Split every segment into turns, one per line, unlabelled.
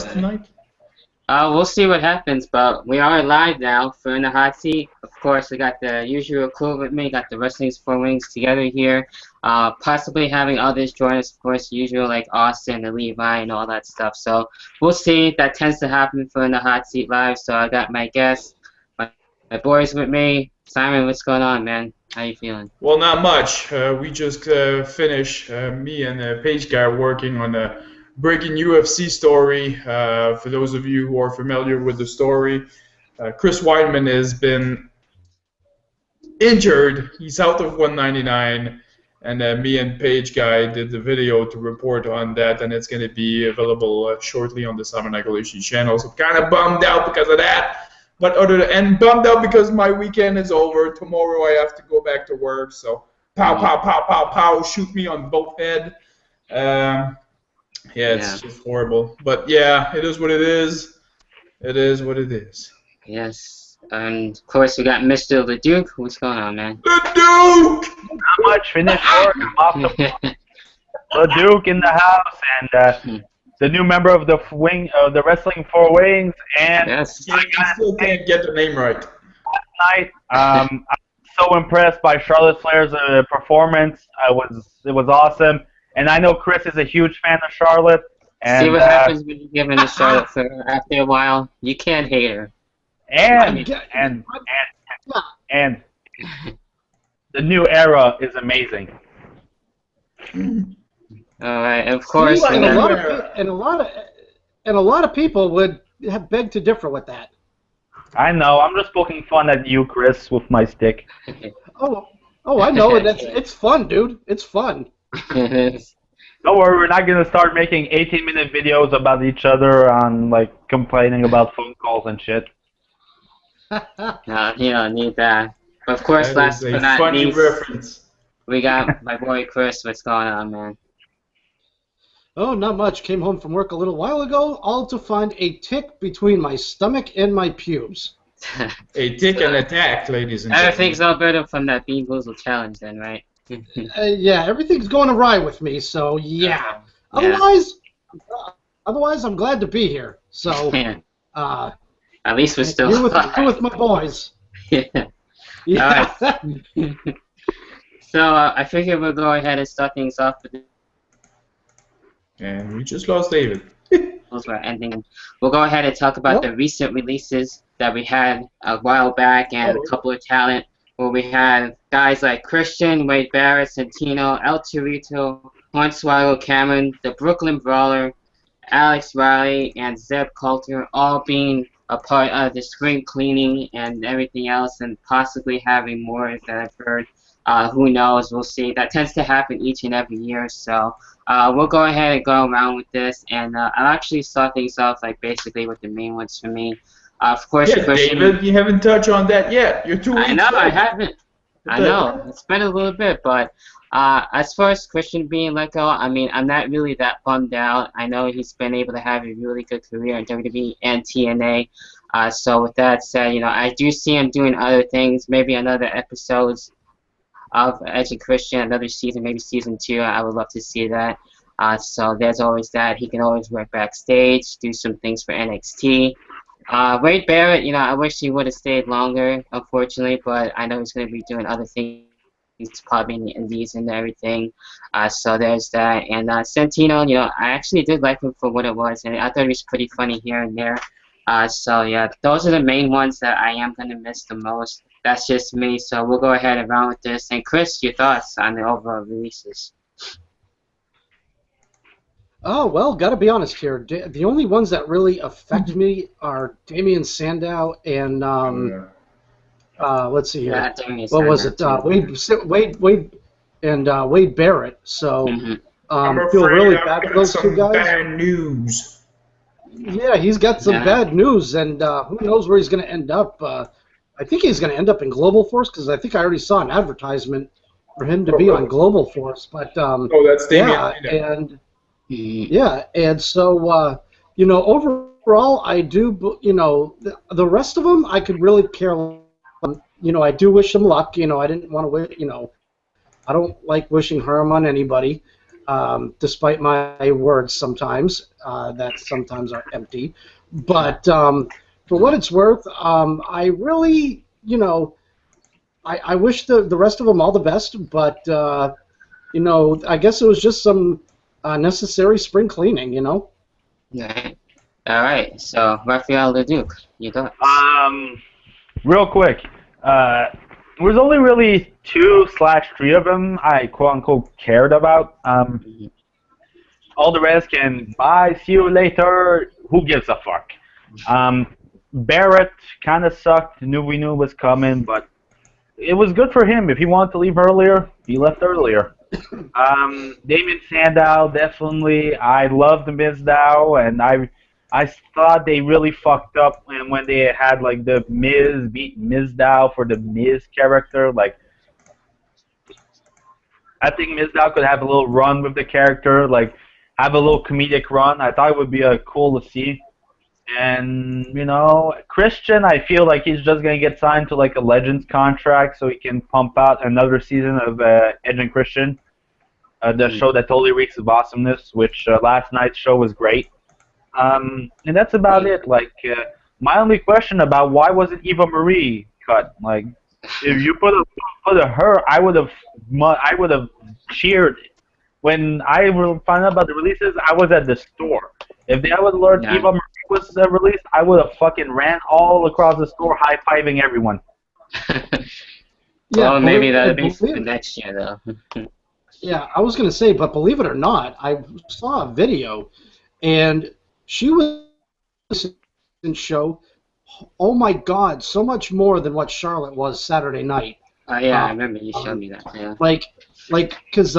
tonight?
We'll see what happens, but we are live now for In the Hot Seat. Of course, we got the usual crew with me, got the Wrestling's Four Wings together here. Possibly having others join us, of course, usual like Austin and Levi and all that stuff. So we'll see. That tends to happen for In the Hot Seat Live. So I got my guests, my boys with me. Simon, what's going on, man? How you feeling?
Well, not much. We just finished, me and Page Guy working on a breaking UFC story. For those of you who are familiar with the story, Chris Weidman has been injured. He's out of 199, and me and Page Guy did the video to report on that, and it's going to be available shortly on the Summer Nicolation channel. So kind of bummed out because of that. But bummed out because my weekend is over. Tomorrow I have to go back to work. So pow, pow, pow, pow, pow, shoot me on both head. It's just horrible. But yeah, it is what it is. It is what it is.
Yes. And of course, we got Mr. the Duke. What's going on, man?
The Duke!
Not much. Finished work. I'm off the Duke in the house, and the new member of the Wrestling Four Wings, and
Yes.
I still can't get the name right.
last night, I'm so impressed by Charlotte Flair's performance. It was awesome, and I know Chris is a huge fan of Charlotte. And,
see what happens when you give in to Charlotte Flair after a while. You can't hate her.
And the new era is amazing.
All right, and of course,
and
we
a
got-
lot of people would have begged to differ with that.
I know. I'm just poking fun at you, Chris, with my stick.
Oh, I know. It's fun, dude. It's fun.
Don't worry, we're not gonna start making 18-minute videos about each other on like complaining about phone calls and shit.
No, you don't need that. But of course,
That
last
is
but
a
not
funny
least,
reference.
we got my boy Chris. What's going on, man?
Oh, not much. Came home from work a little while ago, all to find a tick between my stomach and my pubes.
A tick and attack, ladies and gentlemen.
Everything's all better from that Bean Boozled challenge, then, right?
Yeah, everything's going awry with me, so yeah.
Yeah.
Otherwise, I'm glad to be here. So,
At least we're still
here with my boys.
Yeah.
Yeah.
So I figure we'll go ahead and start things off with
And we just lost David.
those we're ending. We'll go ahead and talk about the recent releases that we had a while back and a couple of talent where we had guys like Christian, Wade Barrett, Santino, El Torito, Hornswoggle Cameron, the Brooklyn Brawler, Alex Riley, and Zeb Coulter all being a part of the spring cleaning and everything else, and possibly having more that I've heard. Who knows? We'll see. That tends to happen each and every year, so we'll go ahead and go around with this, and I'll actually start things off like basically with the main ones for me. Of course,
Yeah,
Christian,
David, you haven't touched on that yet. You're 2 weeks
I know, I
late.
haven't. I know, it's been a little bit, but as far as Christian being let go, I mean, I'm not really that bummed out. I know he's been able to have a really good career in WWE and TNA. So with that said, you know, I do see him doing other things, maybe another episodes of Edge and Christian, another season, maybe season 2. I would love to see that. So there's always that. He can always work backstage, do some things for NXT. Wade Barrett, you know, I wish he would have stayed longer, unfortunately, but I know he's going to be doing other things, probably in the indies and everything. So there's that. And Santino, you know, I actually did like him for what it was, and I thought he was pretty funny here and there. So yeah, those are the main ones that I am going to miss the most. That's just me, so we'll go ahead and run with this. And Chris, your thoughts on the overall releases?
Oh, well, gotta be honest here. The only ones that really affect me are Damian Sandow and, let's see here.
Yeah, Damian
What was it?
Sandow,
Wade Barrett. So,
I'm
feel
afraid
really
I've
bad
got
for those
some
two guys.
bad news.
Yeah, he's got some bad news, and who knows where he's going to end up. I think he's going to end up in Global Force, because I think I already saw an advertisement for him to be on Global Force. But
That's Damian.
and so you know, overall, I do. You know, the rest of them, I could really care. You know, I do wish him luck. You know, I didn't want to wish. You know, I don't like wishing harm on anybody. despite my words sometimes that sometimes are empty. But for what it's worth, I really, I wish the rest of them all the best, but I guess it was just some necessary spring cleaning,
Alright. Alright, so Raphael Leduc, you got
Real quick, there's only really 2/3 of them I quote-unquote cared about. All the rest can bye, see you later, who gives a fuck. Barrett kind of sucked, we knew it was coming, but it was good for him. If he wanted to leave earlier, he left earlier. Damien Sandow, definitely. I loved Mizdow, and I thought they really fucked up when they had like the Miz beat Mizdow for the Miz character. Like, I think Mizdow could have a little run with the character, like have a little comedic run. I thought it would be cool to see. And Christian, I feel like he's just gonna get signed to like a Legends contract so he can pump out another season of Edge and Christian, the show that totally reeks of awesomeness. Which last night's show was great. And that's about it. Like, my only question about why wasn't Eva Marie cut? Like, if you put her, I would have cheered. When I found out about the releases, I was at the store. If they would learn Eva Marie was released, I would have fucking ran all across the store high-fiving everyone.
Well, maybe that'll be for next year, though.
Yeah, I was going to say, but believe it or not, I saw a video, and she was in show, oh my God, so much more than what Charlotte was Saturday night.
Yeah, I remember you showed me that, yeah.
Because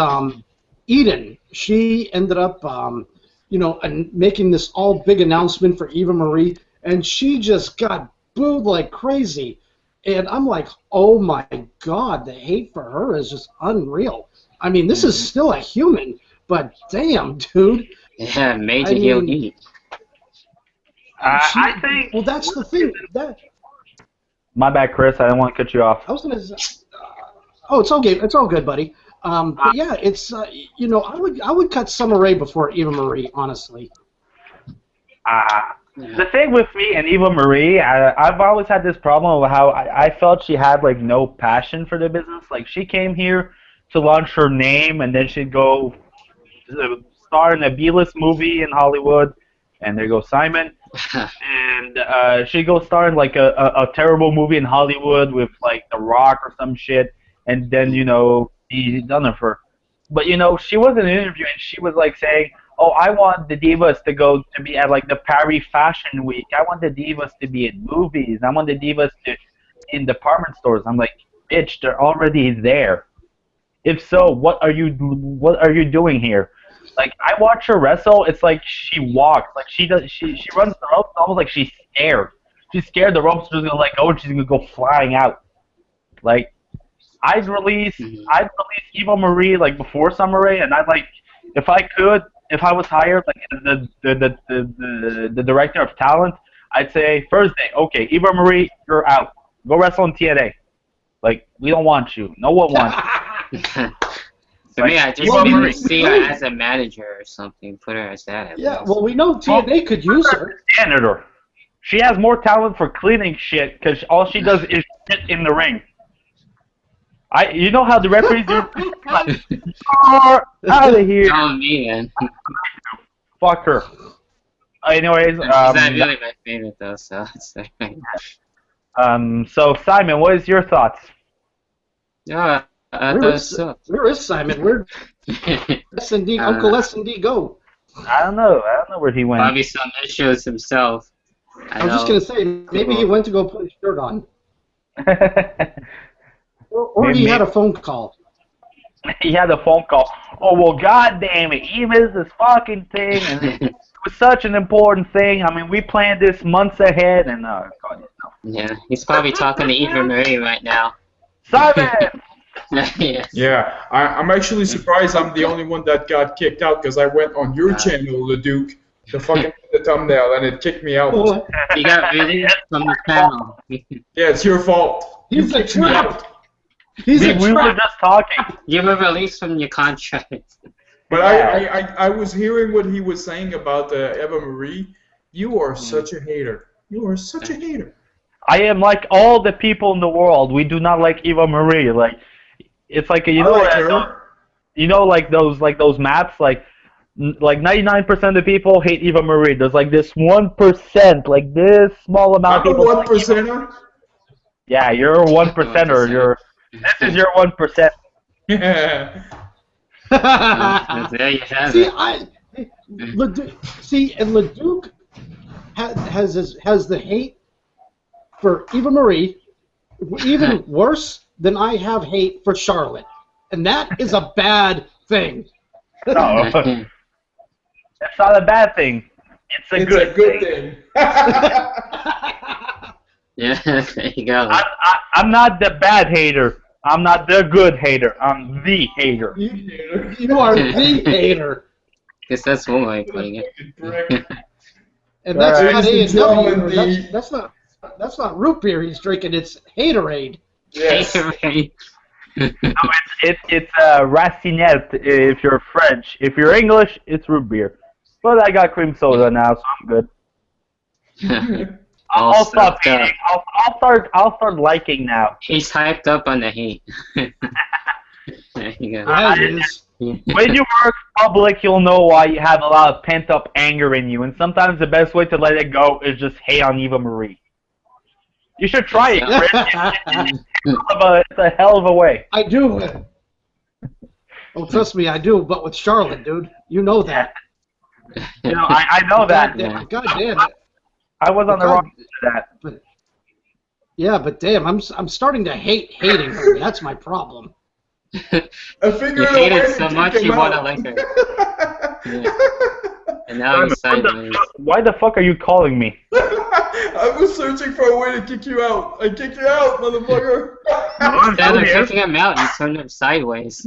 Eden, she ended up, making this all big announcement for Eva Marie, and she just got booed like crazy. And I'm like, oh my God, the hate for her is just unreal. I mean, this is still a human, but damn, dude.
Yeah, major heel heat.
I think.
Well, that's the thing.
My bad, Chris. I didn't want to cut you off.
I was gonna say. Oh, it's okay. It's all good, buddy. But yeah, it's I would cut Summer Rae before Eva Marie, honestly.
The thing with me and Eva Marie, I've always had this problem of how I felt she had like no passion for the business. Like, she came here to launch her name, and then she'd go star in a B-list movie in Hollywood, and there goes Simon. And she'd go star in like a terrible movie in Hollywood with like The Rock or some shit, and then he's done it for her. But she was in an interview and she was like saying, "Oh, I want the Divas to be at like the Paris Fashion Week. I want the Divas to be in movies. I want the Divas to be in department stores." I'm like, bitch, they're already there. If so, what are you doing here? Like, I watch her wrestle. It's like she walks, like she runs the ropes almost like she's scared. She's scared the ropes are just gonna let go and she's gonna go flying out. Like, I'd release Eva Marie like before Summer Rae, and I'd like, if I was hired like the director of talent, I'd say first day, okay, Eva Marie, you're out. Go wrestle in TNA. Like, we don't want you. No one wants you.
For me, I just maybe see her as a manager or something. Put her as that.
Yeah, well, we know TNA could use her.
Janitor. She has more talent for cleaning shit because all she does is shit in the ring. You know how the referees do? Like, out of here.
Oh, man.
Fuck her. Anyways,
she's not really my favorite though, so it's like.
So Simon, what is your thoughts?
Yeah,
where is Simon? Where S&D, Uncle S&D go?
I don't know where he went.
Probably some issues himself.
I was just gonna say maybe he went to go put his shirt on. Or he had a phone call.
He had a phone call. Oh, well, goddamn it. Eva's this fucking thing. And it was such an important thing. I mean, we planned this months ahead. And, God, no.
Yeah, he's probably talking to Eva Marie right now.
Simon!
Yes.
Yeah, I'm actually surprised I'm the only one that got kicked out because I went on your channel, Leduc, to fucking the thumbnail, and it kicked me out.
You got released from the channel.
Yeah, it's your fault. You kicked me out.
We were just talking.
You were released from your contract.
But
Yeah.
I was hearing what he was saying about Eva Marie. You are such a hater. You are such a hater.
I am like all the people in the world. We do not like Eva Marie. Like it's like
I like her.
like those maps like 99% of the people hate Eva Marie. There's like this 1%, like this small amount
I'm
of
a
people.
one percenter.
Yeah, you're a 1%er. This is your 1%.
Yeah.
There you have
See,
it.
and Leduc has the hate for Eva Marie even worse than I have hate for Charlotte, and that is a bad thing.
No, it's not a bad thing. It's a good
thing.
Yeah, there you go.
I'm not the bad hater. I'm not the good hater. I'm the hater.
You are the hater.
Guess that's one way of putting it.
And that's not
Ladies and
A&W.
gentlemen,
That's not root beer he's drinking. It's haterade.
Yes.
No, it's Racinette if you're French. If you're English, it's root beer. But I got cream soda now, so I'm good. I'll stop hating. I'll start liking now.
He's hyped up on the hate. There you go.
Yeah, it is.
When you work public, you'll know why you have a lot of pent up anger in you, and sometimes the best way to let it go is just hate on Eva Marie. You should try it, Chris. It's a hell of a way.
I do. Oh, trust me, I do. But with Charlotte, dude, you know that.
You know, I know that.
God damn it.
I was on the wrong side of that.
But damn, I'm starting to hate hating her. That's my problem.
I figured
You
out
hate
a way
her
to
so
kick
much
him
you want to
out.
like her. Yeah. And now he's sideways.
Why the fuck are you calling me?
I was searching for a way to kick you out. I kicked you out, motherfucker.
Instead of kicking him out, you turned him sideways.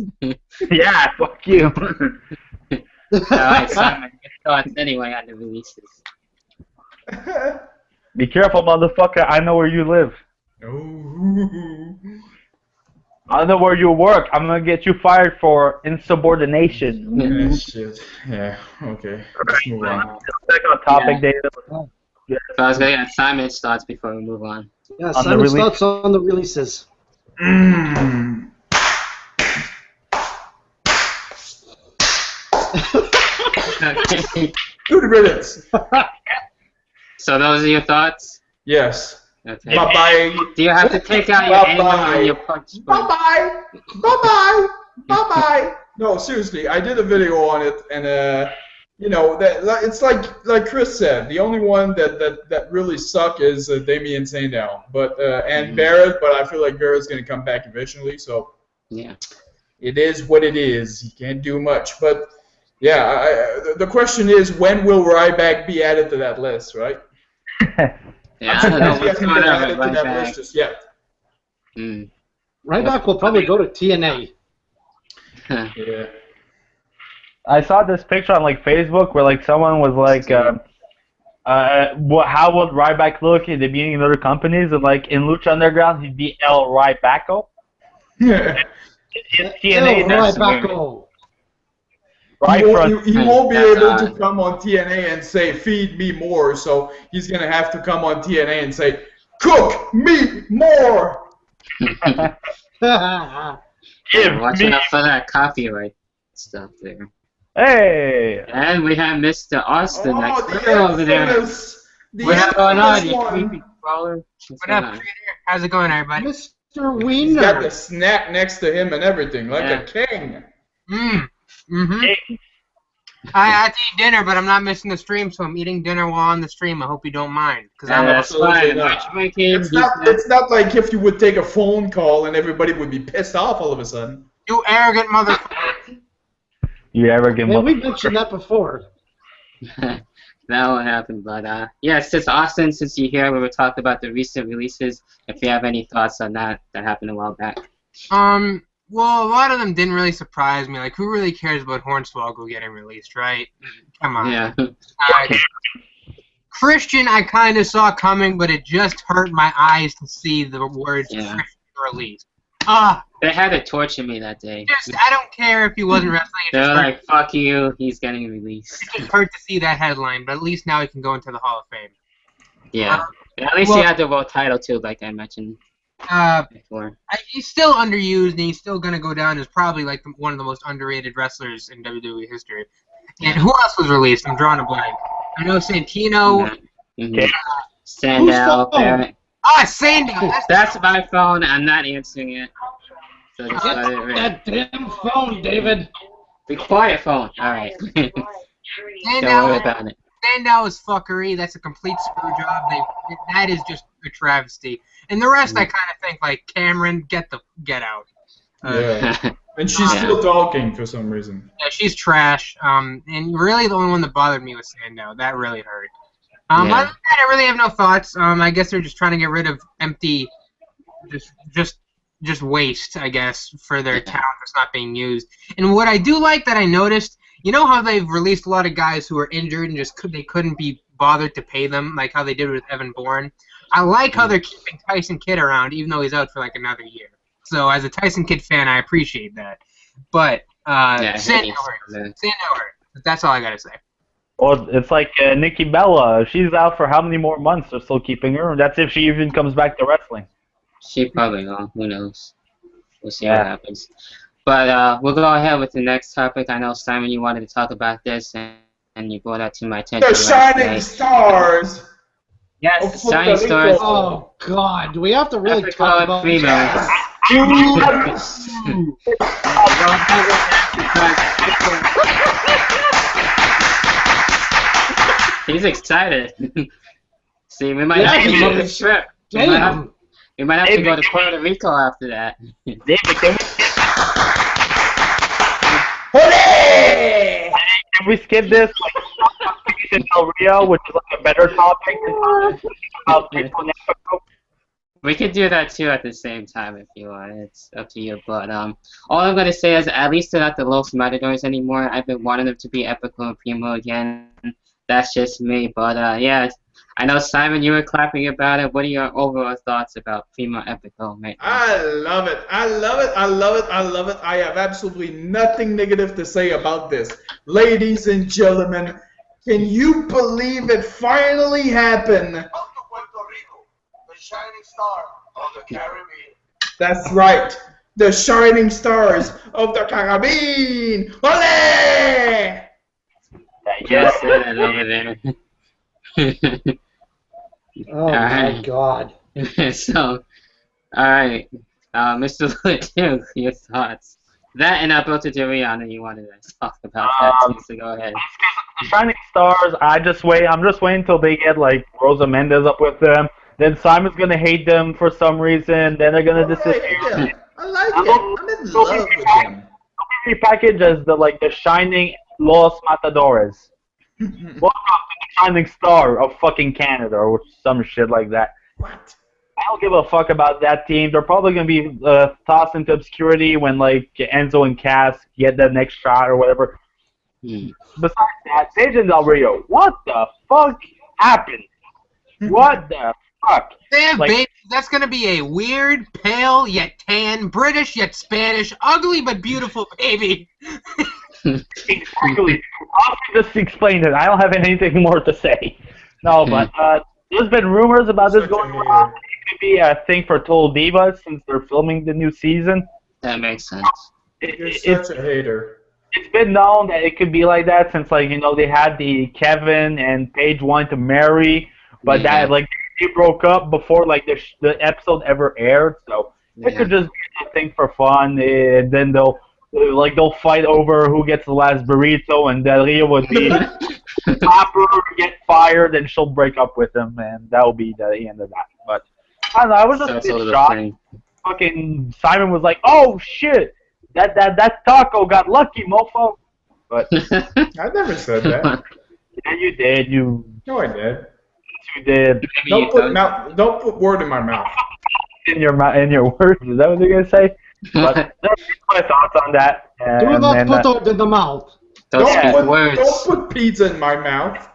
Yeah, fuck you.
Alright, Simon, your thoughts anyway on the releases.
Be careful, motherfucker. I know where you live.
Oh.
I know where you work. I'm gonna get you fired for insubordination.
Yeah, shit. Yeah, okay. Let's move on.
Back on topic,
Yeah.
David.
So I was going to get Simon's thoughts before we move on.
Yeah,
On the
Simon's
release.
thoughts on the releases.
Mm.
Okay.
30 minutes.
So those are your thoughts?
Yes.
Okay.
Bye-bye.
Do you have to take out your anger on your punch?
Bye-bye. Bye-bye. Bye-bye. No, seriously, I did a video on it, and you know, it's like Chris said, the only one that really suck is Damien Sandow, but and Barrett, but I feel like Barrett's gonna come back eventually, so
Yeah.
it is what it is. He can't do much, but yeah, the question is, when will Ryback be added to that list, right?
Yeah, I don't know
He
what's
hasn't
going
been
on
added
with
to that
Ryback.
list just yet.
Mm.
Ryback will probably go to TNA.
Yeah.
I saw this picture on like Facebook where like someone was like, how would Ryback look at the beginning of other companies? And like in Lucha Underground, he'd be El Rybacko.
Yeah.
In TNA, that's
Ryback.
right front.
He won't be
That's
able
odd.
to come on TNA and say, feed me more, so he's going to have to come on TNA and say, cook me more!
Give
Watch
me.
out for that copyright stuff there.
Hey.
And we have Mr. Austin
Oh,
next
the
door over there.
infamous,
What's going on, you
one.
creepy crawler? What's
What
going
up,
on?
Peter? How's it going, everybody?
Mr.
He's got the
Wiener.
snack next to him and everything, like
Yeah.
a king.
Mm-hmm. I had to eat dinner, but I'm not missing the stream, so I'm eating dinner while on the stream. I hope you don't mind, because I'm
That's
absolutely
fine.
not.
Watch my game.
It's not like if you would take a phone call and everybody would be pissed off all of a sudden.
you arrogant motherfucker.
You ever give
Man, we
up?
mentioned that before.
That won't happen, but yeah, since Austin, since you're here, we were talking about the recent releases. If you have any thoughts on that happened a while back.
Well, a lot of them didn't really surprise me. Like, who really cares about Hornswoggle getting released, right? Come on.
Yeah.
Christian, I kind of saw coming, but it just hurt my eyes to see the words
Yeah.
Christian released.
They had to torture me that day.
I don't care if he wasn't wrestling.
They were like, "Fuck you, he's getting released."
It just hurt to see that headline, but at least now he can go into the Hall of Fame.
Yeah. At least he had the world title too, like I mentioned before.
He's still underused, and he's still gonna go down as probably like one of the most underrated wrestlers in WWE history. And who else was released? I'm drawing a blank. I know Santino.
Sandow, Barrett.
Sandow.
That's my phone. I'm not answering it. So just let it ring.
That damn phone, David.
Be quiet, phone. All right. Don't worry about it.
Sandow is fuckery. That's a complete screw job. That is just a travesty. And the rest, I kind of think like Cameron, get out.
Yeah. And she's still talking for some reason.
Yeah, she's trash. And really, the only one that bothered me was Sandow. That really hurt. Other than that, I really have no thoughts. I guess they're just trying to get rid of empty, just waste, I guess, for their talent that's not being used. And what I do like that I noticed, you know how they've released a lot of guys who are injured and they couldn't be bothered to pay them, like how they did with Evan Bourne. I like how they're keeping Tyson Kidd around, even though he's out for like another year. So as a Tyson Kidd fan, I appreciate that. But Sandow hurt. That's all I gotta say.
Well, it's like Nikki Bella. She's out for how many more months? They're still keeping her. That's if she even comes back to wrestling.
She probably won't. Who knows? We'll see what happens. But we'll go ahead with the next topic. I know, Simon, you wanted to talk about this, and you brought that to my attention.
The Shining Stars!
Yes, the Shining Stars.
Oh, God. Do we have to really talk about
females? He's excited. See, we might have to book a trip. We might have to go to Puerto Rico after that.
David, can we skip this? Like, Del Rio, which is like a better topic about
We could do that too at the same time if you want. It's up to you. But all I'm gonna say is at least they're not the Los Matadors anymore. I've been wanting them to be Epico and Primo again. That's just me. But yeah, I know, Simon, you were clapping about it. What are your overall thoughts about Primo Epico right now?
I love it. I love it. I love it. I love it. I have absolutely nothing negative to say about this. Ladies and gentlemen, can you believe it finally happened?
Welcome to Puerto Rico, the shining star of the Caribbean.
That's right. The Shining Stars of the Caribbean. Ole!
Yes, over there.
Oh, my God.
So, alright. Mr. Leduc, your thoughts. That and Alberto Del Rio, I know you wanted to talk about that too, so go ahead.
Shining Stars, I'm just waiting until they get like Rosa Mendez up with them. Then Simon's gonna hate them for some reason. Then they're gonna disappear.
I like it. I'm in love with them.
They'll be repackaged as the Shining Los Matadores. Welcome to the Shining Star of fucking Canada or some shit like that.
What?
I don't give a fuck about that team. They're probably gonna be tossed into obscurity when like Enzo and Cass get the next shot or whatever. Besides that, Sage and Del Rio, what the fuck happened? What the fuck?
Damn, baby, that's gonna be a weird, pale yet tan, British yet Spanish, ugly but beautiful baby.
Exactly. I'll just explain it. I don't have anything more to say. No, but there's been rumors about this going on. It could be a thing for Total Divas since they're filming the new season.
That makes sense.
You're such a hater.
It's been known that it could be like that since, like, you know, they had the Kevin and Paige wanting to marry, but that, like, they broke up before, like, the episode ever aired, so it could just be a thing for fun, and then they'll fight over who gets the last burrito, and Del Rio would be Hopper get fired, and she'll break up with him, and that'll be the end of that. But I don't know, I was just a bit shocked. Fucking Simon was like, "Oh shit, that taco got lucky, mofo." But
I never said that.
yeah, you did.
No, I did.
You did.
Don't put word in my mouth.
In your words, is that what you're gonna say? But that's my thoughts on that.
Do not put it in the mouth.
Don't put pizza in my mouth.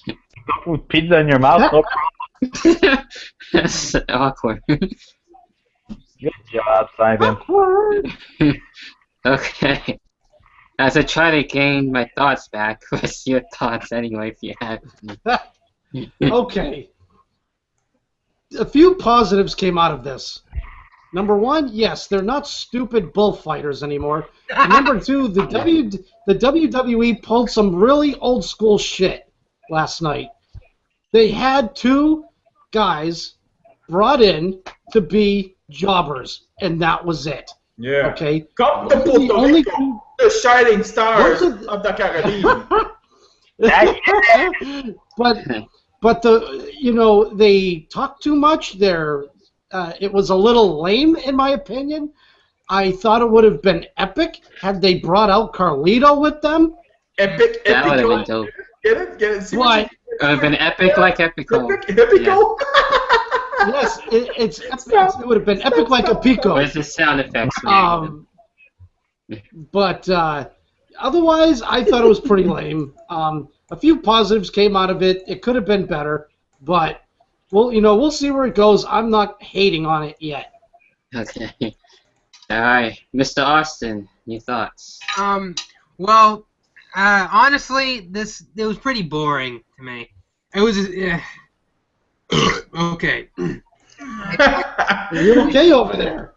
Don't put pizza in your mouth. No problem.
That's awkward.
Good job, Simon.
Okay. As I try to gain my thoughts back, what's your thoughts anyway, if you have any?
Okay. A few positives came out of this. Number one, yes, they're not stupid bullfighters anymore. And number two, the WWE pulled some really old school shit last night. They had two guys brought in to be jobbers, and that was it.
Yeah.
Okay.
Come to
Those are the
Puerto
only
Rico, the shining stars
Those are-
of the Caribbean.
but they talk too much. It was a little lame in my opinion. I thought it would have been epic had they brought out Carlito with them.
Epic,
That would have been
epico.
dope.
Get it? See
What?
It would have been epic like Epico.
Epic, epico.
Yes, it's epic. It would have been epic like a pico.
Where's the sound effects, man?
But otherwise, I thought it was pretty lame. A few positives came out of it. It could have been better, but we'll see where it goes. I'm not hating on it yet.
Okay. Alright. Mr. Austin, your thoughts?
Well, honestly, it was pretty boring to me. It was okay.
Are you okay over there?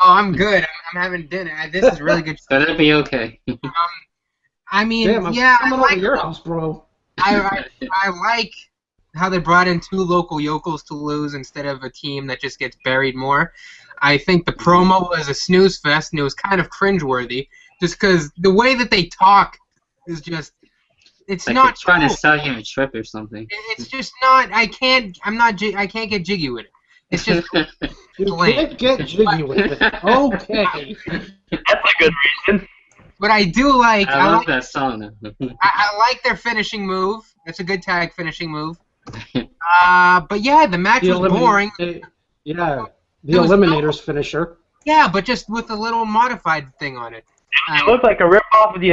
Oh, I'm good. I'm having dinner. This is really good.
Gonna be okay.
I mean,
Damn, I'm
yeah,
coming over to your house, bro.
I like how they brought in two local yokels to lose instead of a team that just gets buried more. I think the promo was a snooze fest, and it was kind of cringeworthy, just because the way that they talk is just, it's
Like
not
they're trying to
cool.
sell you a trip or something.
It's just not. I can't get jiggy with it. It's just
You
lame.
can't get jiggy with it. Okay.
That's a good reason.
But I do like.
I love that song.
I like their finishing move. That's a good tag finishing move. But yeah, the match was boring.
Yeah, the
It was
Eliminator's finisher.
Yeah, but just with a little modified thing on it.
It looked like a rip-off of the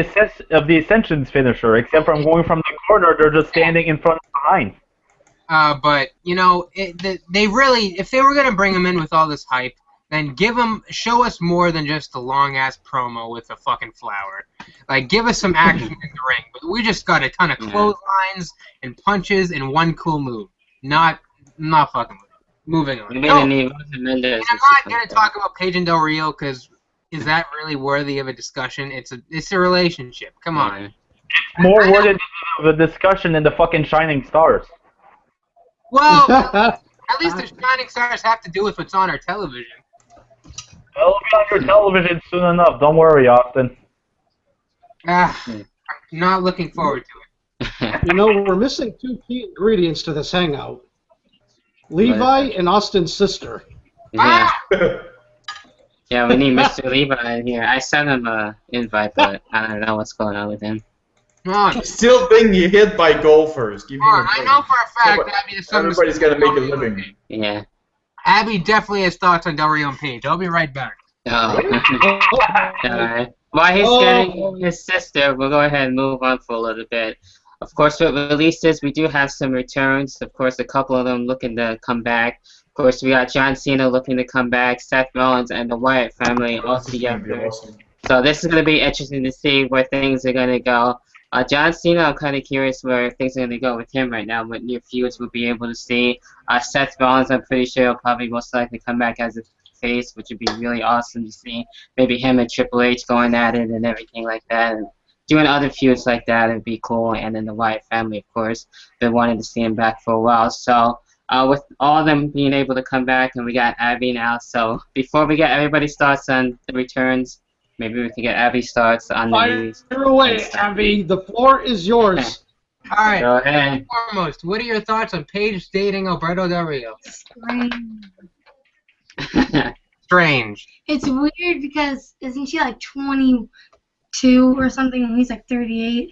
Ascension's finisher, except from going from the corner, they're just standing in front and behind.
But they really, if they were gonna bring him in with all this hype, then show us more than just a long ass promo with a fucking flower. Like, give us some action in the ring. But we just got a ton of clotheslines and punches and one cool move. Not fucking with it. Moving on.
We
No,
didn't even
and I'm not gonna talk about Paige and Del Rio because is that really worthy of a discussion? It's a relationship. Come on.
More worthy of a discussion than the fucking Shining Stars.
Well, at least the Shining Stars have to do with what's on our television.
It'll be on your television soon enough. Don't worry, Austin.
I'm not looking forward to it.
We're missing two key ingredients to this hangout. Levi and Austin's sister.
Yeah. Yeah, we need Mr. Levi in here. I sent him an invite, but I don't know what's going on with him.
Come on.
Still being hit by golfers. Give me
Come on,
a
I
break.
know for a fact Abby has something
Everybody's got to make a living.
Yeah.
Abby definitely has thoughts on Del Rio and Paige. I'll be right back.
Oh. Alright. While he's getting his sister, we'll go ahead and move on for a little bit. Of course, with releases, we do have some returns. Of course, a couple of them looking to come back. Of course, we got John Cena looking to come back, Seth Rollins, and the Wyatt family all
This is gonna be
together.
awesome.
So this is going to be interesting to see where things are going to go. John Cena, I'm kind of curious where things are going to go with him right now, what new feuds we'll be able to see. Seth Rollins, I'm pretty sure he'll probably most likely come back as a face, which would be really awesome to see. Maybe him and Triple H going at it and everything like that. And doing other feuds like that would be cool. And then the Wyatt family, of course, been wanting to see him back for a while. So with all of them being able to come back, and we got Abby now. So before we get everybody's thoughts on the returns, maybe we can get Abby's thoughts on the news.
Fire away, Abby. The floor is yours.
All right.
Go ahead.
Foremost, what are your thoughts on Paige dating Alberto Del Rio? Strange.
It's weird because isn't she like 22 or something and he's like 38?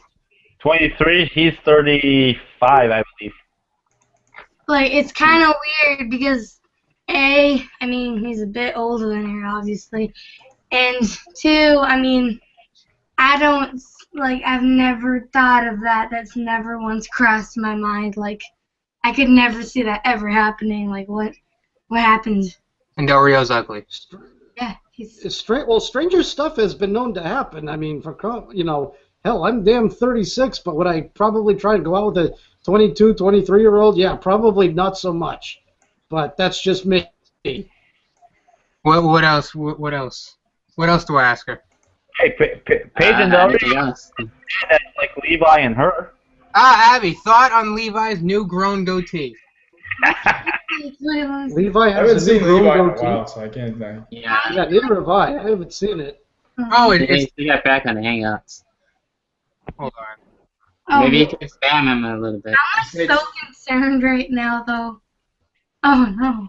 23, he's 35, I believe.
Like, it's kind of weird because, A, I mean, he's a bit older than her, obviously. And 2, I mean, I've never thought of that. That's never once crossed my mind. Like, I could never see that ever happening. Like, what happened?
And Del Rio's ugly.
Yeah, he's
Well, stranger stuff has been known to happen. I mean, hell, I'm damn 36, but would I probably try and go out with a 22, 23-year-old? Yeah, probably not so much. But that's just me.
What else? What else? What else do I ask her?
Hey, Paige and Del
anything
Rio,
else?
that's like Levi and her.
Abby, thought on Levi's new grown goatee.
Levi
I haven't
has a new
seen
grown
Levi in a
goatee.
while, so I can't think.
Yeah.
Yeah, neither have I. I haven't seen it.
Oh,
He got back on the Hangouts.
Hold on.
Oh,
Maybe you can spam him a little bit.
I'm so concerned right now, though. Oh no.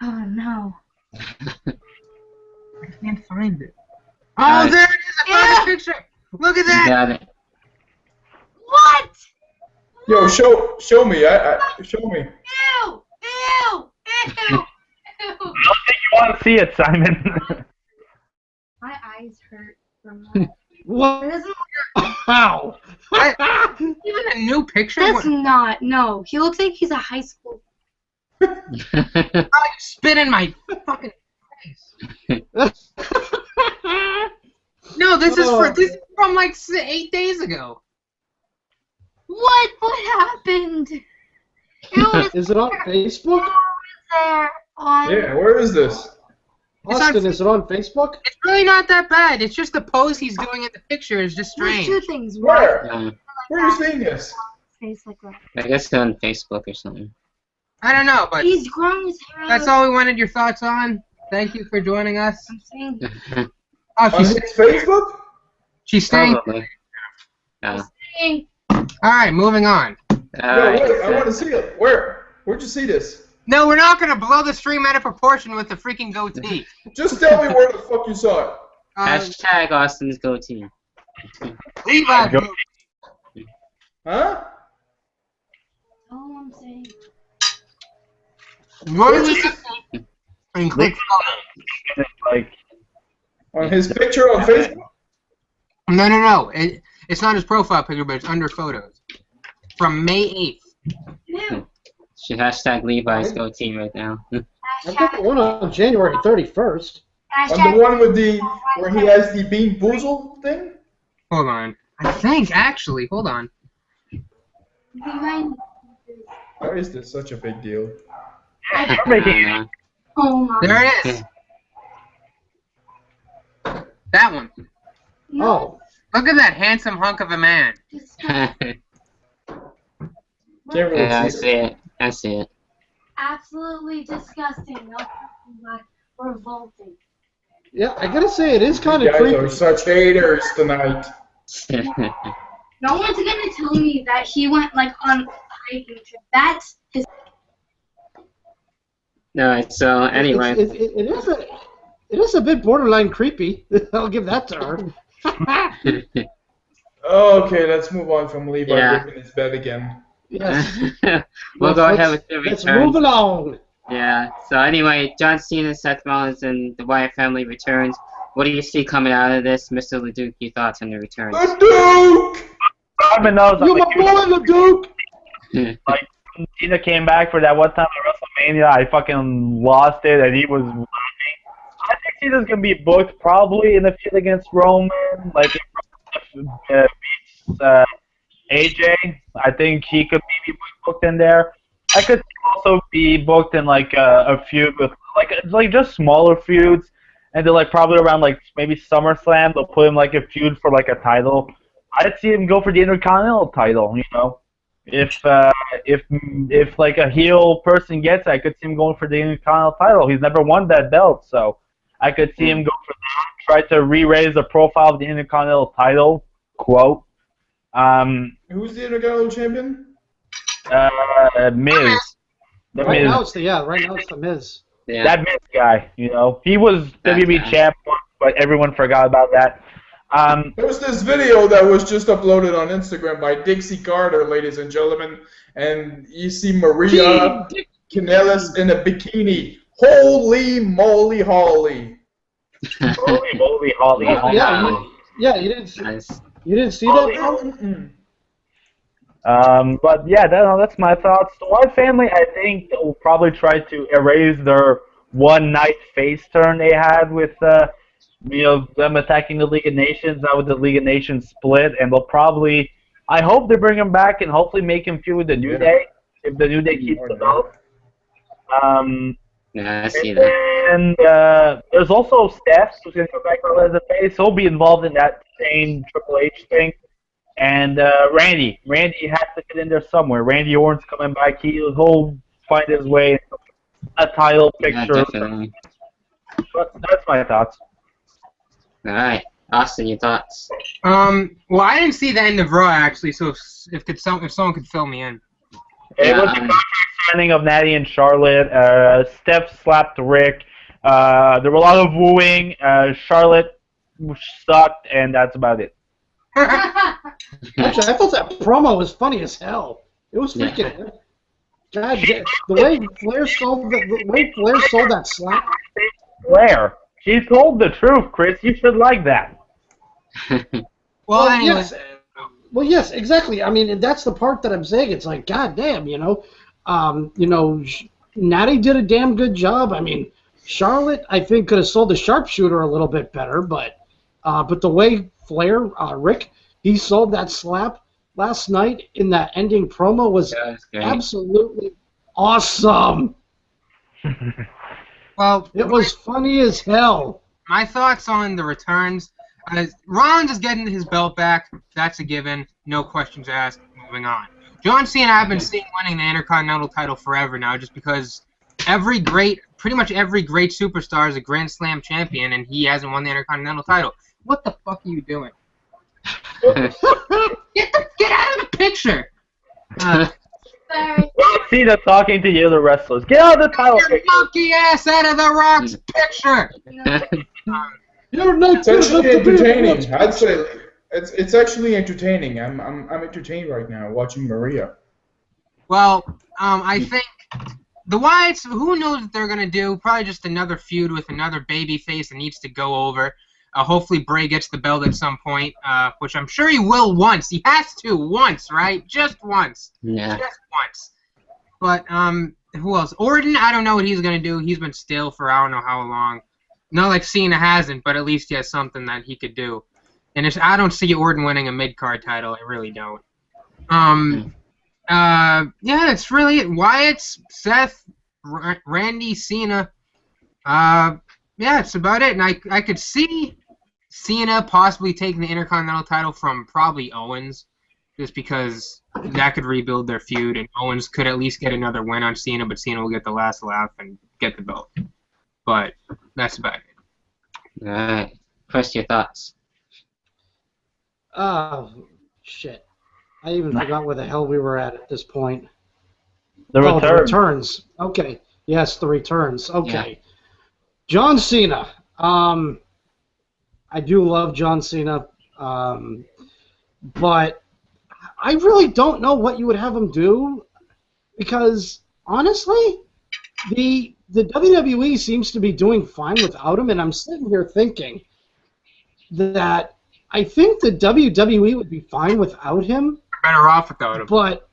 Oh no.
I can't find it. Oh, there it is! I found the picture. Look at
You
that.
got it.
What?
Yo, show me. Show me.
Ew! Ew! Ew! Ew!
I don't think you want to see it, Simon.
My eyes hurt from that.
What?
It doesn't
Wow.
Even a new picture.
That's not. No, he looks like he's a high school.
Oh, you spit in my fucking face. No, this is from like 8 days ago.
What? What happened? It was
Is it on Facebook?
there on.
Yeah, where is this?
Austin, is it on Facebook?
It's really not that bad. It's just the pose he's doing in the picture is just
There's
strange.
two things. One,
Where?
Yeah.
Where are you seeing this?
face like that.
I guess it's on Facebook or something.
I don't know, but
He's growing his hair.
that's
out.
all we wanted your thoughts on. Thank you for joining us.
I'm saying.
Oh,
On his Facebook?
she's staying.
Probably. Yeah.
saying.
All right, moving on.
Yo,
Alright.
wait, I want to see it. Where'd you see this?
No, we're not gonna blow the stream out of proportion with the freaking goatee.
Just tell me where the fuck you saw it.
Hashtag Austin's goatee.
Levi.
Huh?
All I'm saying.
What is this? And click
It's like,
On his picture on Facebook?
No. It's not his profile picture, but it's under photos. From May 8th.
Ew.
Should hashtag Levi's goatee right now.
I got the one on January 31st.
On the one with where he has the Bean Boozled thing?
Hold on. I think, actually. Hold on.
Levi.
Why is this such a big deal?
we're making
Uh,
Oh my.
There it is. That one.
No.
Oh.
Look at that handsome hunk of a man.
Can't really
yeah, I
see
see it. I see it.
Absolutely disgusting. No, revolting.
Yeah, I gotta say, it is kind
You
of
guys
creepy.
are such haters tonight.
No one's gonna tell me that he went like on a hiking trip. That's his.
Alright, so anyway.
It is a bit borderline creepy. I'll give that to her.
Okay, let's move on from Levi
Yeah.
ripping his bed again.
Yes.
We'll go ahead with the
Let's
return.
move along.
Yeah, so anyway, John Cena, Seth Rollins, and the Wyatt family returns. What do you see coming out of this, Mr. Leduc? Your thoughts on the returns?
The Duke!
Simon knows
You
I'm
my
a huge
boy, the Duke.
like Cena came back for that one time at WrestleMania. I fucking lost it, and he was laughing. I think Cena's gonna be booked probably in the feud against Roman, like if beats AJ. I think he could maybe be booked in there. I could also be booked in like a feud with like just smaller feuds, and then like probably around like maybe SummerSlam they'll put him like a feud for like a title. I'd see him go for the Intercontinental title, you know. If like a heel person gets it, I could see him going for the Intercontinental title. He's never won that belt, so I could see him go for that. Try to re-raise the profile of the Intercontinental title. Quote.
Who's the Intercontinental Champion?
Miz. The
Right
Miz.
now it's the Miz.
Yeah.
That Miz guy, you know. He was
That
WWE
guy.
champ, but everyone forgot about that.
There was this video that was just uploaded on Instagram by Dixie Carter, ladies and gentlemen, and you see Maria Kanellis in a bikini. Holy moly, Holly!
Holy moly, Holly.
Oh, yeah, you didn't see
Nice.
that?
But yeah, that's my thoughts. The Wyatt family, I think, will probably try to erase their one night face turn they had with them attacking the League of Nations. Now with the League of Nations split, and they'll probably, I hope they bring him back and hopefully make him feud with the New Day if the New Day keeps the belt.
Yeah, I see that.
And there's also Steph who's going to come back as a face. He'll be involved in that same Triple H thing. And Randy has to get in there somewhere. Randy Orton's coming back. He'll find his way into a title
Yeah,
picture.
definitely.
But that's my thoughts.
All right, Austin, your thoughts?
Well, I didn't see the end of Raw actually, so if someone could fill me in.
It was the contract signing of Natty and Charlotte. Steph slapped Rick. There were a lot of wooing. Charlotte sucked, and that's about it.
Actually, I thought that promo was funny as hell. It was freaking. God, the way Flair sold that slap.
Flair, she told the truth, Chris. You should like that.
Well, anyway.
Yes. Well, yes, exactly. I mean, that's the part that I'm saying. It's like, God damn, Natty did a damn good job. I mean, Charlotte, I think, could have sold the sharpshooter a little bit better, but the way Flair, Rick, he sold that slap last night in that ending promo was absolutely awesome.
Well,
it was funny as hell.
My thoughts on the returns. Rollins is getting his belt back. That's a given. No questions asked. Moving on. John Cena, I've been seeing winning the Intercontinental title forever now, just because pretty much every great superstar is a Grand Slam champion, and he hasn't won the Intercontinental title. What the fuck are you doing? Get out of the picture!
Sorry.
Cena talking to the other wrestlers. Get out of the title
Get your
picture.
monkey ass out of the Rock's picture!
You're not
It's actually entertaining. I'd say it's actually entertaining. I'm entertained right now watching Maria.
Well, I think the Wyatts, who knows what they're gonna do? Probably just another feud with another babyface that needs to go over. Hopefully Bray gets the belt at some point, which I'm sure he will once. He has to once, right? Just once.
Yeah.
Just once. But who else? Orton, I don't know what he's gonna do. He's been still for I don't know how long. Not like Cena hasn't, but at least he has something that he could do. And I don't see Orton winning a mid-card title. I really don't. Yeah, that's really it. Wyatt's, Seth, Randy, Cena. Yeah, that's about it. And I could see Cena possibly taking the Intercontinental title from probably Owens, just because that could rebuild their feud, and Owens could at least get another win on Cena, but Cena will get the last laugh and get the belt. But that's about it.
Alright. Chris, your thoughts?
Oh, shit. I even forgot where the hell we were at this point.
The
returns. Okay. Yes, the returns. Okay.
Yeah.
John Cena. I do love John Cena. But I really don't know what you would have him do, because honestly, the WWE seems to be doing fine without him, and I'm sitting here thinking that I think the WWE would be fine without him.
Better off without him.
But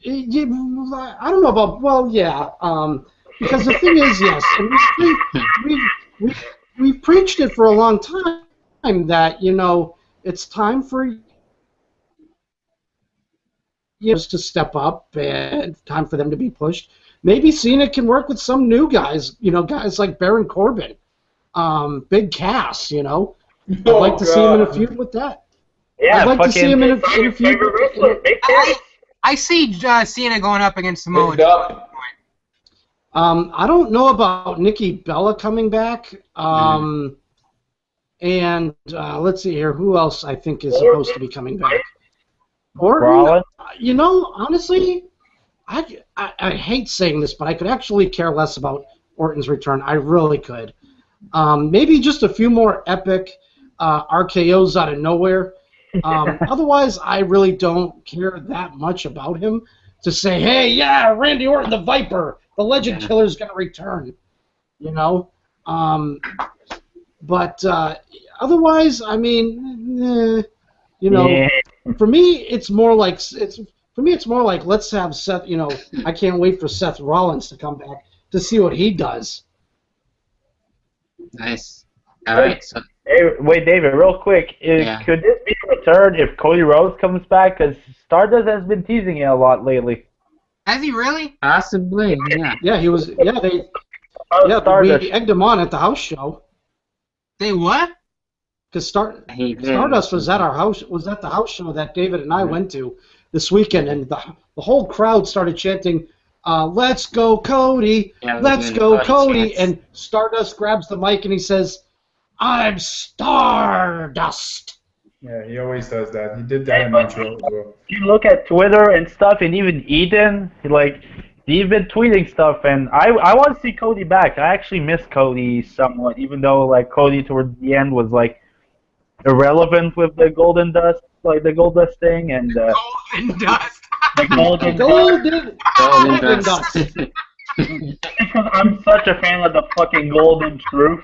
I don't know about, well, yeah, because the thing is, yes, and we've preached it for a long time that, it's time for to step up and time for them to be pushed. Maybe Cena can work with some new guys, guys like Baron Corbin, Big Cass, I'd like to see him in a feud with that.
Yeah,
I'd like to see him in a feud with
I see Cena going up against Samoa Joe.
I don't know about Nikki Bella coming back. And let's see here, who else I think is supposed to be coming back? Orton. Honestly, I hate saying this, but I could actually care less about Orton's return. I really could. Maybe just a few more epic RKOs out of nowhere. Otherwise, I really don't care that much about him to say, hey, yeah, Randy Orton, the Viper, the Legend Killer is going to return. But otherwise, I mean, for me, it's more like let's have Seth. I can't wait for Seth Rollins to come back to see what he does.
Nice. All right. So
Hey, wait, David, real quick.
Yeah.
Could this be a return if Cody Rhodes comes back? Because Stardust has been teasing it a lot lately.
Has he really?
possibly, yeah.
Yeah, he was. Yeah,
Stardust.
we egged him on at the house show
They what?
because
He did.
Stardust was at the house show that David and I went to this weekend, and the whole crowd started chanting, "Let's go, Cody!
Yeah, we're
Let's
doing
go,
the
Cody!"
chants.
And Stardust grabs the mic and he says, "I'm Stardust."
Yeah, he always does that. He did that in Montreal as well.
You look at Twitter and stuff, and even Eden, he's been tweeting stuff, and I want to see Cody back. I actually miss Cody somewhat, even though like Cody towards the end was like irrelevant with the Golden Dust, like the Gold Dust thing, and
Golden dust.
the Golden Dust.
Golden
Golden
Dust.
Dust.
Because I'm such a fan of the fucking Golden Truth.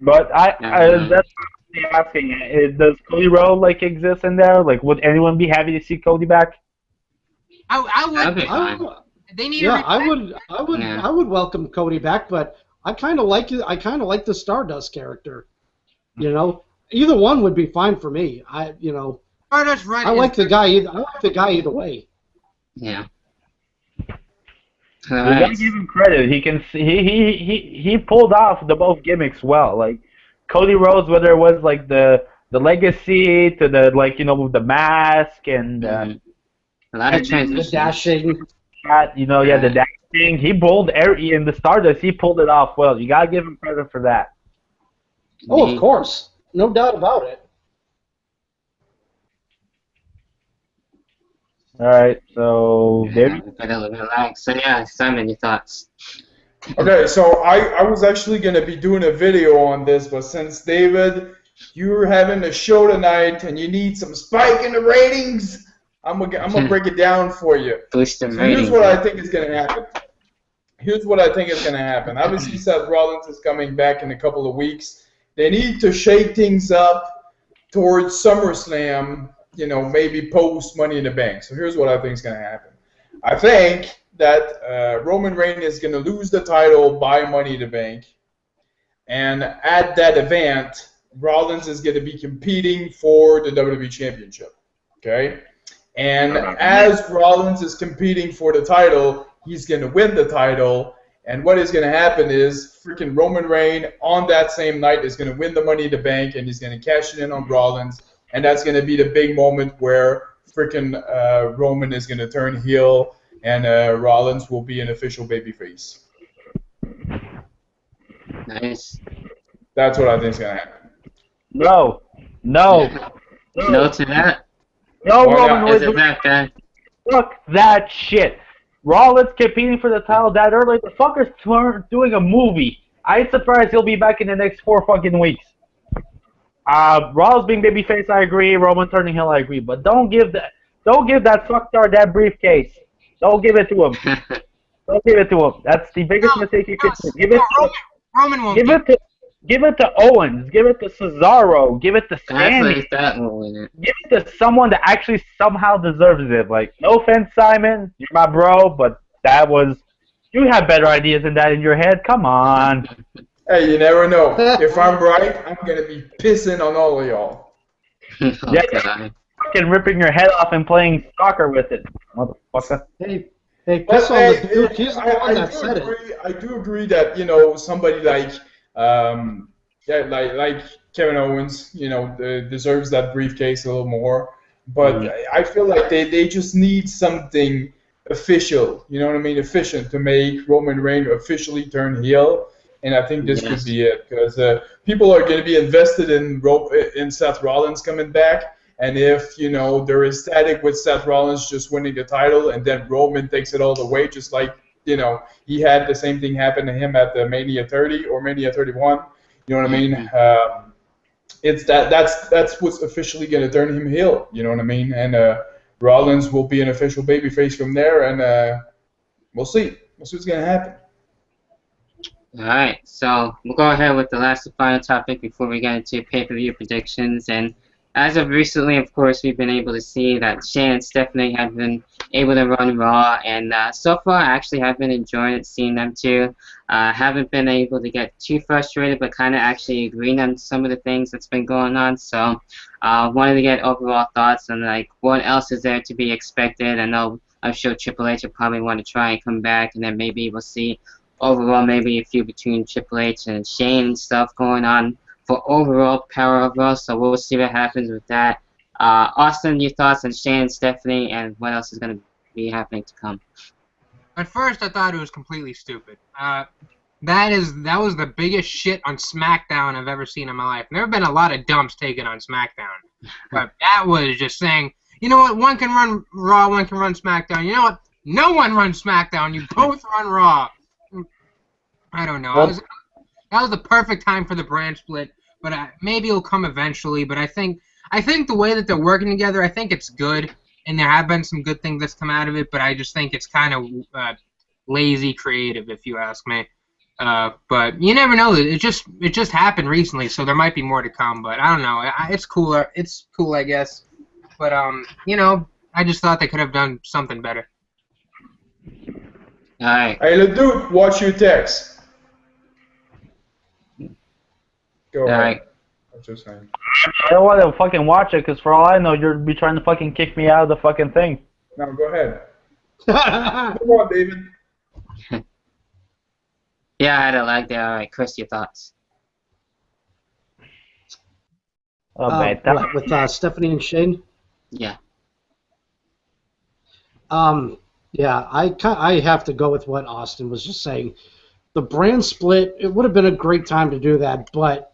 But that's what I'm asking. Does Cody Rhodes like exist in there? Like, would anyone be happy to see Cody back?
I
That'd be
would.
fine.
They need.
Yeah,
to
Yeah.
I would welcome Cody back, but I kind of like it. I kind of like the Stardust character. You know, either one would be fine for me.
Stardust Run.
I like the guy. I like the guy either way.
Yeah.
You gotta give him credit. He pulled off the both gimmicks well. Like Cody Rhodes, whether it was like the legacy to the with the mask and
A lot of
The
transitions.
dashing.
the dashing. He pulled in the Stardust. He pulled it off well. You gotta give him credit for that.
Oh, of course, no doubt about it.
All right, so David.
Better relax. So yeah, Simon, your thoughts?
Okay, so I was actually going to be doing a video on this, but since David, you're having a show tonight and you need some spike in the ratings, I'm gonna break it down for you.
Boost them
So
ratings.
here's what I think is going to happen. Obviously, Seth Rollins is coming back in a couple of weeks. They need to shake things up towards SummerSlam, maybe post Money in the Bank. So here's what I think is going to happen. I think that Roman Reigns is going to lose the title by Money in the Bank. And at that event, Rollins is going to be competing for the WWE Championship. Okay? And as Rollins is competing for the title, he's going to win the title. And what is going to happen is freaking Roman Reigns on that same night is going to win the Money in the Bank, and he's going to cash it in on Rollins. And that's going to be the big moment where freaking Roman is going to turn heel, and Rollins will be an official babyface.
Nice.
That's what I think is going to happen.
No.
No to that.
No,
Why
Roman
not?
Is
Reigns.
it that guy?
Fuck that shit. Rollins competing for the title that early. The fucker's doing a movie. I'm surprised he'll be back in the next 4 fucking weeks. Rollins being babyface, I agree. Roman turning heel, I agree. But don't give that fucktar that briefcase. Don't give it to him. Don't give it to him. That's the biggest mistake you could do.
Roman won't.
Give it to Owens. Give it to Cesaro. Give it to Sammy.
Like that will win it.
Give it to someone that actually somehow deserves it. Like, no offense, Simon, you're my bro, but you have better ideas than that in your head. Come on.
Hey, you never know. If I'm right, I'm going to be pissing on all of y'all.
Okay.
Fucking ripping your head off and playing soccer with it, motherfucker.
Hey, piss on the dude. He's the one that said it.
I do agree that somebody like Kevin Owens deserves that briefcase a little more, but I feel like they just need something official, efficient to make Roman Reigns officially turn heel, and I think this could be it, because people are going to be invested in Seth Rollins coming back. And if, they're ecstatic with Seth Rollins just winning the title and then Roman takes it all the way, just like, he had the same thing happen to him at the Mania 30 or Mania 31. You know what I mean? That's what's officially going to turn him heel. You know what I mean? And Rollins will be an official babyface from there, and we'll see. We'll see what's going to happen.
All right, so we'll go ahead with the last and final topic before we get into pay-per-view predictions. And as of recently, of course, we've been able to see that Shane and Stephanie have been able to run Raw, and so far I actually have been enjoying it, seeing them too. Haven't been able to get too frustrated, but kind of actually agreeing on some of the things that's been going on. So, wanted to get overall thoughts on like what else is there to be expected. I know I'm sure Triple H will probably want to try and come back, and then maybe we'll see overall maybe a feud between Triple H and Shane and stuff going on for overall power of Raw, so we'll see what happens with that. Austin, your thoughts on Shane and Stephanie, and what else is going to be happening to come?
At first, I thought it was completely stupid. That was the biggest shit on SmackDown I've ever seen in my life. There have been a lot of dumps taken on SmackDown, but that was just saying, you know what? One can run Raw, one can run SmackDown. You know what? No one runs SmackDown. You both run Raw. I don't know. That was the perfect time for the brand split, but maybe it'll come eventually. But I think the way that they're working together, I think it's good, and there have been some good things that's come out of it. But I just think it's kind of lazy creative, if you ask me. But you never know. It just happened recently, so there might be more to come. But I don't know. It's cooler. It's cool, I guess. But you know, I just thought they could have done something better.
All right.
Hey, Leduc, watch your text. Go ahead.
Right.
I'm just saying.
I don't want to fucking watch it, because for all I know, you'll be trying to fucking kick me out of the fucking thing.
No, go ahead. Come on, David.
Yeah, I had a lag there. All right, Chris, your thoughts?
With Stephanie and Shane?
Yeah.
Yeah, I have to go with what Austin was just saying. The brand split, it would have been a great time to do that, but,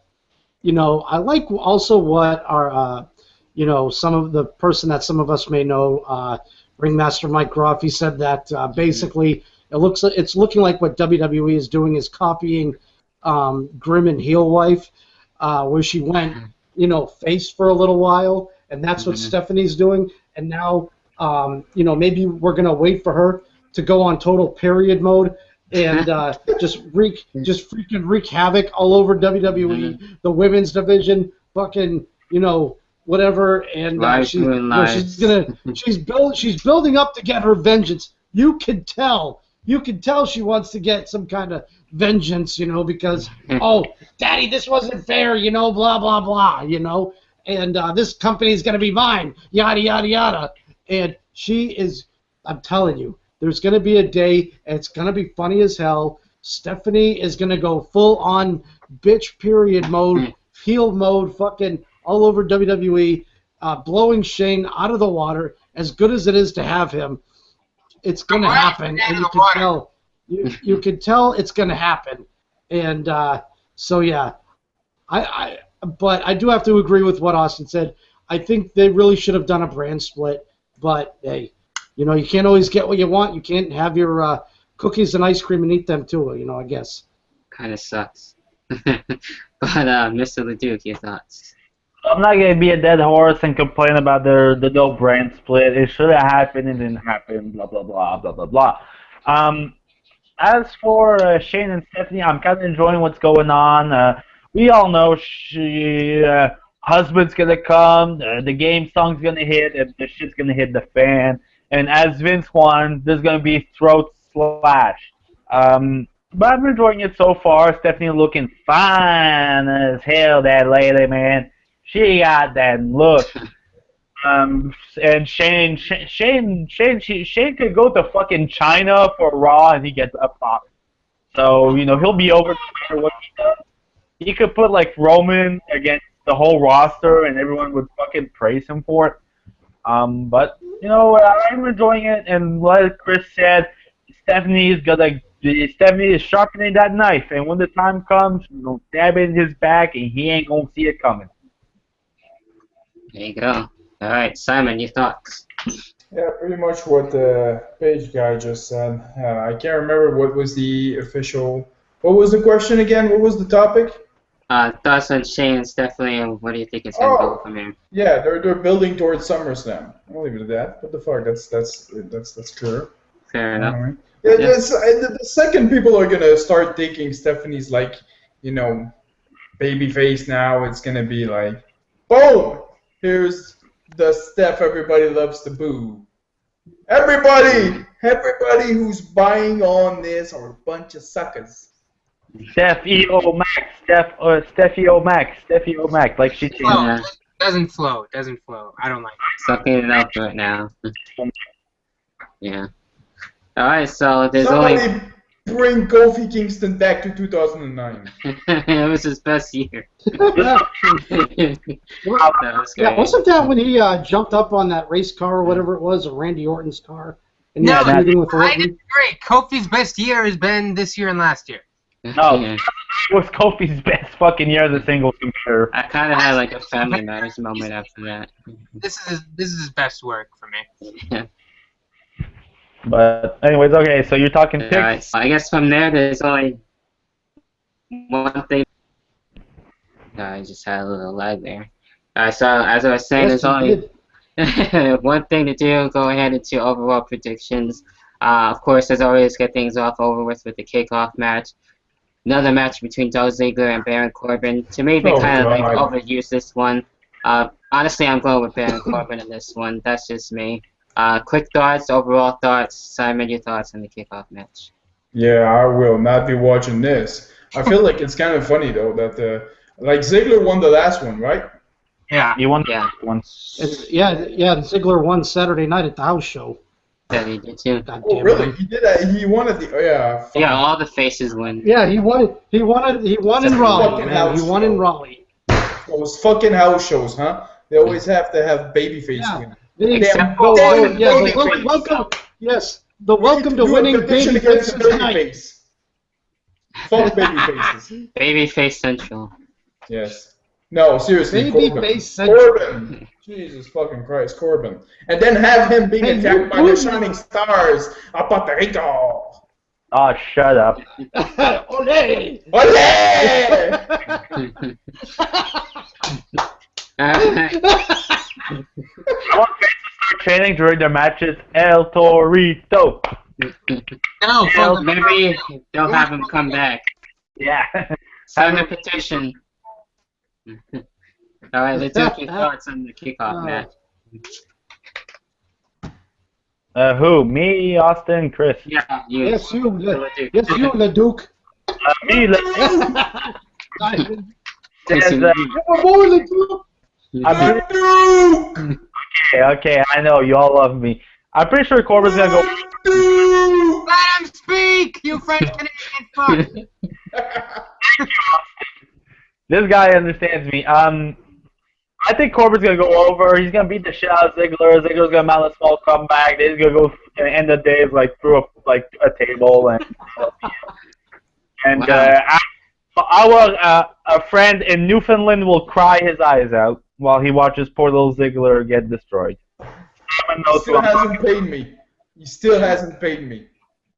you know, I like also what our, you know, some of the person that some of us may know, Ringmaster Mike Groff, he said that basically it's looking like what WWE is doing is copying Grim and Heel Wife, where she went, you know, face for a little while, and that's what Stephanie's doing, and now, you know, maybe we're going to wait for her to go on total period mode and just freaking wreak havoc all over WWE, the women's division, fucking, you know, whatever, and she's building up to get her vengeance. You can tell she wants to get some kind of vengeance, you know, because oh, Daddy, this wasn't fair, you know, blah blah blah, you know, and this company's gonna be mine, yada yada yada, and she is. I'm telling you. There's going to be a day, and it's going to be funny as hell. Stephanie is going to go full-on bitch period mode, heel mode, fucking all over WWE, blowing Shane out of the water. As good as it is to have him, it's going to happen, and you can tell. You can tell it's going to happen, and so yeah, but I do have to agree with what Austin said. I think they really should have done a brand split, but hey. You know, you can't always get what you want. You can't have your cookies and ice cream and eat them too, you know, I guess.
Kind of sucks. But, Mr. Leduc, your thoughts?
I'm not going to be a dead horse and complain about the no brand split. It should have happened. It didn't happen, blah, blah, blah, blah, blah, blah. As for Shane and Stephanie, I'm kind of enjoying what's going on. We all know husband's going to come, the game song's going to hit, and the shit's going to hit the fan. And as Vince won, there's going to be throat slash. But I'm enjoying it so far. Stephanie looking fine as hell, that lady, man. She got that look. And Shane could go to fucking China for Raw and he gets a pop. So, you know, he'll be over no matter what he does. He could put, like, Roman against the whole roster and everyone would fucking praise him for it. But, you know, I'm enjoying it, and like Chris said, Stephanie is sharpening that knife, and when the time comes, you know, stab it in his back, and he ain't gonna see it coming.
There you go. All right, Simon, your thoughts?
Yeah, pretty much what the page guy just said. I can't remember what was the official. What was the question again? What was the topic?
Thoughts on Shane and Stephanie, and what do you think it's going to go from here?
Yeah, they're building towards SummerSlam. I'll leave it at that. What the fuck? That's clear.
Fair enough.
Right. Yeah, the second people are gonna start thinking Stephanie's like, you know, babyface now, it's gonna be like, boom, Here's the Steph everybody loves to boo. Everybody who's buying on this are a bunch of suckers.
Steffi-O Max, Steffi-O Max, like she changed.
Yeah.
Doesn't flow. Doesn't flow. I don't like it.
Sucking it up right now. Yeah. Alright, so there's
Somebody bring Kofi Kingston back to 2009.
it was his best year.
Yeah,
That was great.
wasn't that when he jumped up on that race car or whatever it was, or Randy Orton's car? And he
No,
was feuding with
I
Orton?
disagree. Kofi's best year has been this year and last year.
No,
Yeah.
it was Kofi's best fucking year as a singles competitor.
I kind of had like a Family Matters moment after that.
This is his best work for me.
But anyways, okay, so you're talking picks.
Alright, so I guess from there there's only one thing. I just had a little lag there. Alright, so as I was saying,
Yes,
there's
you
only
did.
one thing to do. Go ahead into overall predictions. Of course, as always, get things over with the kickoff match. Another match between Dolph Ziggler and Baron Corbin. To me, they
Oh,
kind of like
God.
overused this one. Honestly, I'm going with Baron Corbin in this one. That's just me. Quick thoughts, overall thoughts. Simon, your thoughts on the kickoff match?
Yeah, I will not be watching this. I feel like it's kind of funny though that like Ziggler won the last one, right?
Yeah.
You won
Yeah.
one.
Yeah, Ziggler won Saturday night at the house show.
That he did too.
God
Oh,
damn
really?
it.
He did that. He won at the. Oh, yeah. Fuck.
Yeah, all the faces win.
Yeah, he won in Raleigh,
fucking
man.
house
He won in
show.
Raleigh.
Those fucking house shows, huh? They always have to have babyface
Yeah.
win.
They
Damn,
go,
damn
yeah,
baby
the
face.
welcome, yes, the welcome to
Do a
winning
petition
baby
against
faces
the
night.
babyface. Fuck babyfaces.
Babyface Central.
Yes. No, seriously,
Baby
Corbin.
face central.
Corbin. Jesus fucking Christ, Corbin. And then have him being
Hey,
attacked by
you-
the Shining Stars of Puerto Rico.
Oh, shut up.
Ole!
Ole!
Alright.
I want fans to start chanting during their matches, El Torito.
No, fuck him.
Maybe they'll have him come back.
Yeah.
Sign the petition. Alright, let's do your thoughts on the kickoff match.
Who? Me, Austin, Chris.
Yeah, you.
Yes, you,
Leduc.
yes, you, Leduc.
Me, let's
Listen,
More Leduc.
I'm pretty, okay, I know, you all love me. I'm pretty sure Corbin's gonna go.
Let him speak, you French Canadian fuck.
This guy understands me. I think Corbin's gonna go over. He's gonna beat the shit out of Ziggler. Ziggler's gonna mount a small comeback. They're gonna go and end the day like through a table and
Wow.
a friend in Newfoundland will cry his eyes out while he watches poor little Ziggler get destroyed.
He still hasn't paid me. He still hasn't paid me.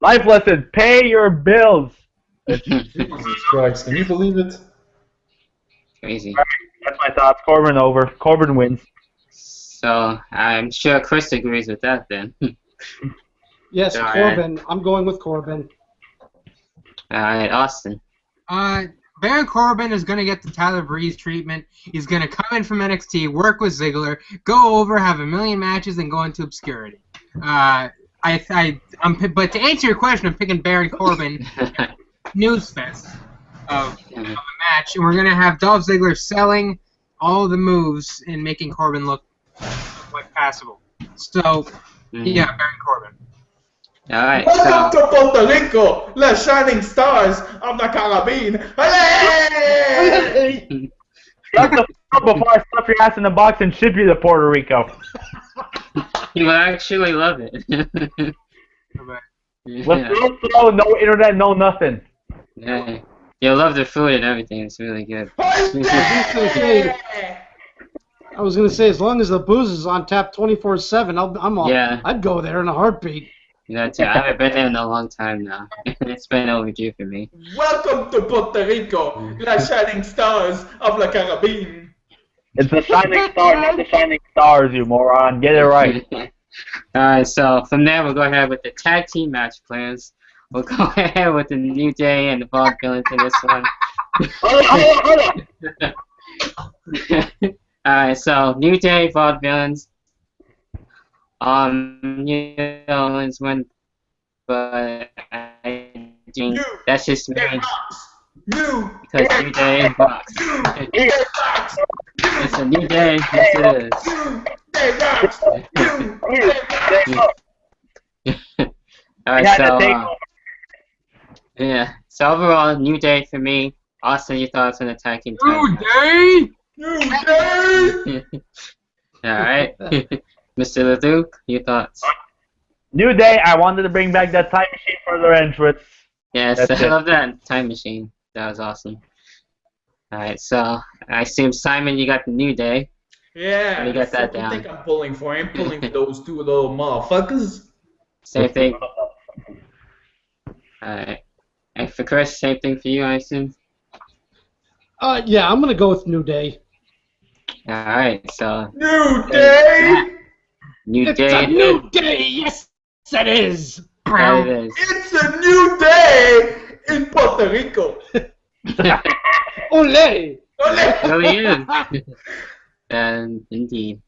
Life lesson: pay your bills.
Jesus Christ, can you believe it?
Crazy.
That's my thoughts. Corbin over. Corbin wins.
So, I'm sure Chris agrees with that then.
Yes,
All right.
Corbin. I'm going with Corbin.
Alright, Austin.
Baron Corbin is going to get the Tyler Breeze treatment. He's going to come in from NXT, work with Ziggler, go over, have a million matches, and go into obscurity. But to answer your question, I'm picking Baron Corbin newsfest of a match, and we're going to have Dolph Ziggler selling all the moves and making Corbin look like passable. So, yeah, Baron Corbin.
Alright,
Welcome
so
to Puerto Rico, the Shining Stars of the Caribbean. Hey!
Shut the fuck up before I stuff your ass in a box and ship you to Puerto Rico.
you will actually love it.
Let's go, no internet, no nothing.
Yeah. You'll love the food and everything. It's really good.
I was gonna say, as long as the booze is on tap 24/7, I'm all.
Yeah.
I'd go there in a heartbeat.
You know, too. I haven't been there in a long time now. It's been overdue for me.
Welcome to Puerto Rico, the Shining Stars of the Caribbean.
It's the Shining Star, not the Shining Stars, you moron. Get it right.
Alright, so from there we'll go ahead with the tag team match plans. We'll go ahead with the New Day and the Vaughn Villains in this one.
Hold on.
Alright, so New Day Vaudevillains. You know, it's when, but I think that's just me. Because New Day Box. It's a new day. Yes, it is. Alright, so yeah. So overall, new day for me. Also, your thoughts on the tag team title?
New day.
Alright. Mr. LeDuc, your thoughts?
New Day, I wanted to bring back that time machine for their entrance.
Yes,
That's
I
it.
love that time machine. That was awesome. Alright, so I assume Simon, you got the new day.
Yeah.
Let me get that
What do you
down.
think I'm pulling for? I'm pulling for those two little motherfuckers.
Same thing. Alright. And for Chris, same thing for you, I assume?
Yeah, I'm gonna go with New Day.
Alright, so
New day.
new
It's
day.
a new day. Yes, it is.
That it is.
It's a new day in Puerto Rico.
Ole.
It really is. And indeed.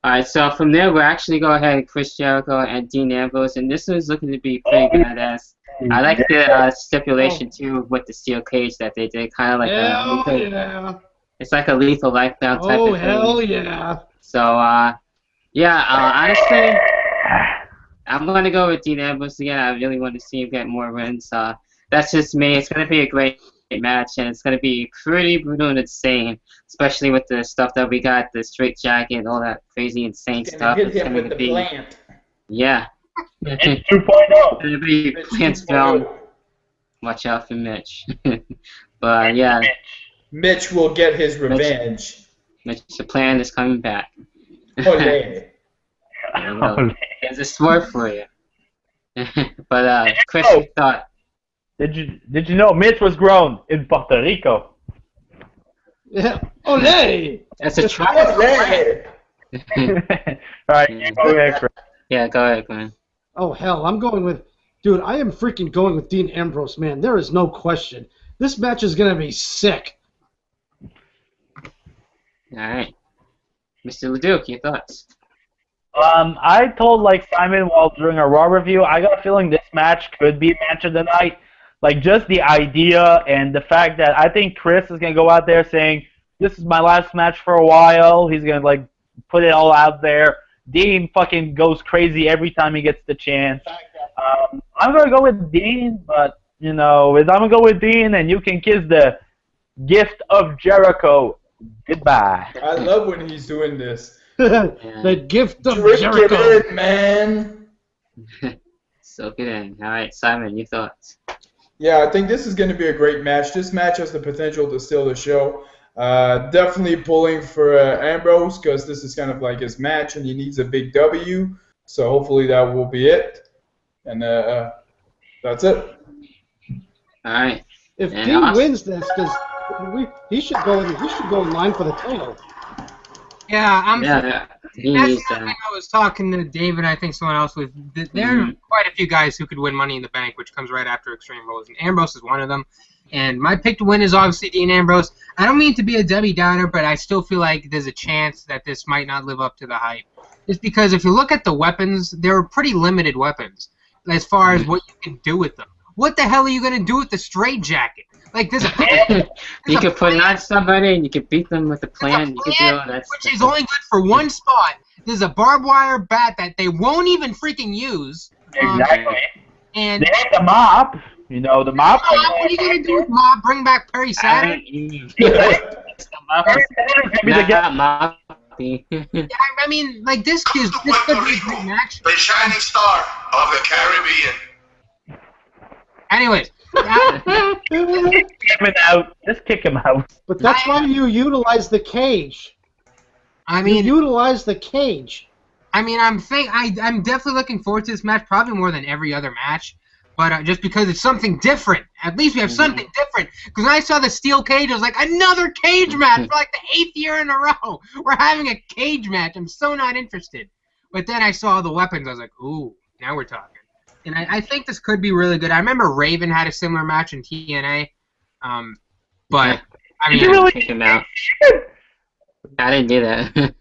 Alright, so from there we'll actually go ahead and Chris Jericho and Dean Ambrose, and this is looking to be pretty badass. I like the stipulation too with the steel cage that they did, kind of like
Hell
a lethal,
yeah.
it's like a lethal lockdown type
Oh
of thing.
hell yeah.
So yeah, honestly, I'm gonna go with Dean Ambrose again. I really want to see him get more wins. That's just me. It's gonna be a great match, and it's gonna be pretty brutal and insane, especially with the stuff that we got, the straight jacket, all that crazy insane stuff.
Hit
It's
him
gonna
with the
be,
plant.
yeah.
It's
It's
2.0.
gonna be plants down. Watch out for Mitch. But yeah,
Mitch will get his revenge.
Mitch, the plan is coming back.
Ole.
There you go. There's a sport for you. But Chris,
Oh.
you thought?
Did you know Mitch was grown in Puerto Rico?
Yeah. Ole.
That's a try.
Ole.
Alright, you go ahead, Chris.
Yeah, go ahead, Glenn.
Oh hell, I'm going with, dude. I am freaking going with Dean Ambrose, man. There is no question. This match is gonna be sick.
All right, Mr. LeDuc, your thoughts?
I told Simon while during our Raw review, I got a feeling this match could be match of the night. Like just the idea and the fact that I think Chris is gonna go out there saying, "This is my last match for a while." He's gonna put it all out there. Dean fucking goes crazy every time he gets the chance. I'm gonna go with Dean, but I'm gonna go with Dean, and you can kiss the gift of Jericho goodbye.
I love when he's doing this.
The gift of
Drink
Jericho.
it in, man.
Soak it in. All right, Simon, your thoughts?
Yeah, I think this is going to be a great match. This match has the potential to steal the show. Definitely pulling for Ambrose because this is kind of like his match and he needs a big W. So hopefully that will be it. And that's it.
All right.
If
And
Dean
us.
wins this, because he should go in line for the title.
Yeah,
Yeah, he
That's
needs
the thing
that.
I was talking to David, I think someone else with. There are quite a few guys who could win Money in the Bank, which comes right after Extreme Rules, and Ambrose is one of them. And my pick to win is obviously Dean Ambrose. I don't mean to be a Debbie Downer, but I still feel like there's a chance that this might not live up to the hype. Just because if you look at the weapons, they're pretty limited weapons as far as what you can do with them. What the hell are you going to do with the straight jacket? Like, there's a
You could put it on somebody and you could beat them with a plan. You could do all that
which
stuff.
is only good for one spot. There's a barbed wire bat that they won't even freaking use.
Exactly.
And
They have the mop. The mop.
what are you gonna do with Mob? Bring back Perry Saturn? I mean, like this could be a great match.
The shining star of the Caribbean.
Anyways,
Kick him out. Just kick him out.
But that's why you utilize the cage.
I
You
mean,
utilize the cage.
I'm definitely looking forward to this match, probably more than every other match. But just because it's something different. At least we have something different. Because when I saw the steel cage, I was like, another cage match for like the 8th year in a row. We're having a cage match. I'm so not interested. But then I saw the weapons. I was like, ooh, now we're talking. And I think this could be really good. I remember Raven had a similar match in TNA. But, I
Did
mean,
you really
Kick him out. I didn't do that.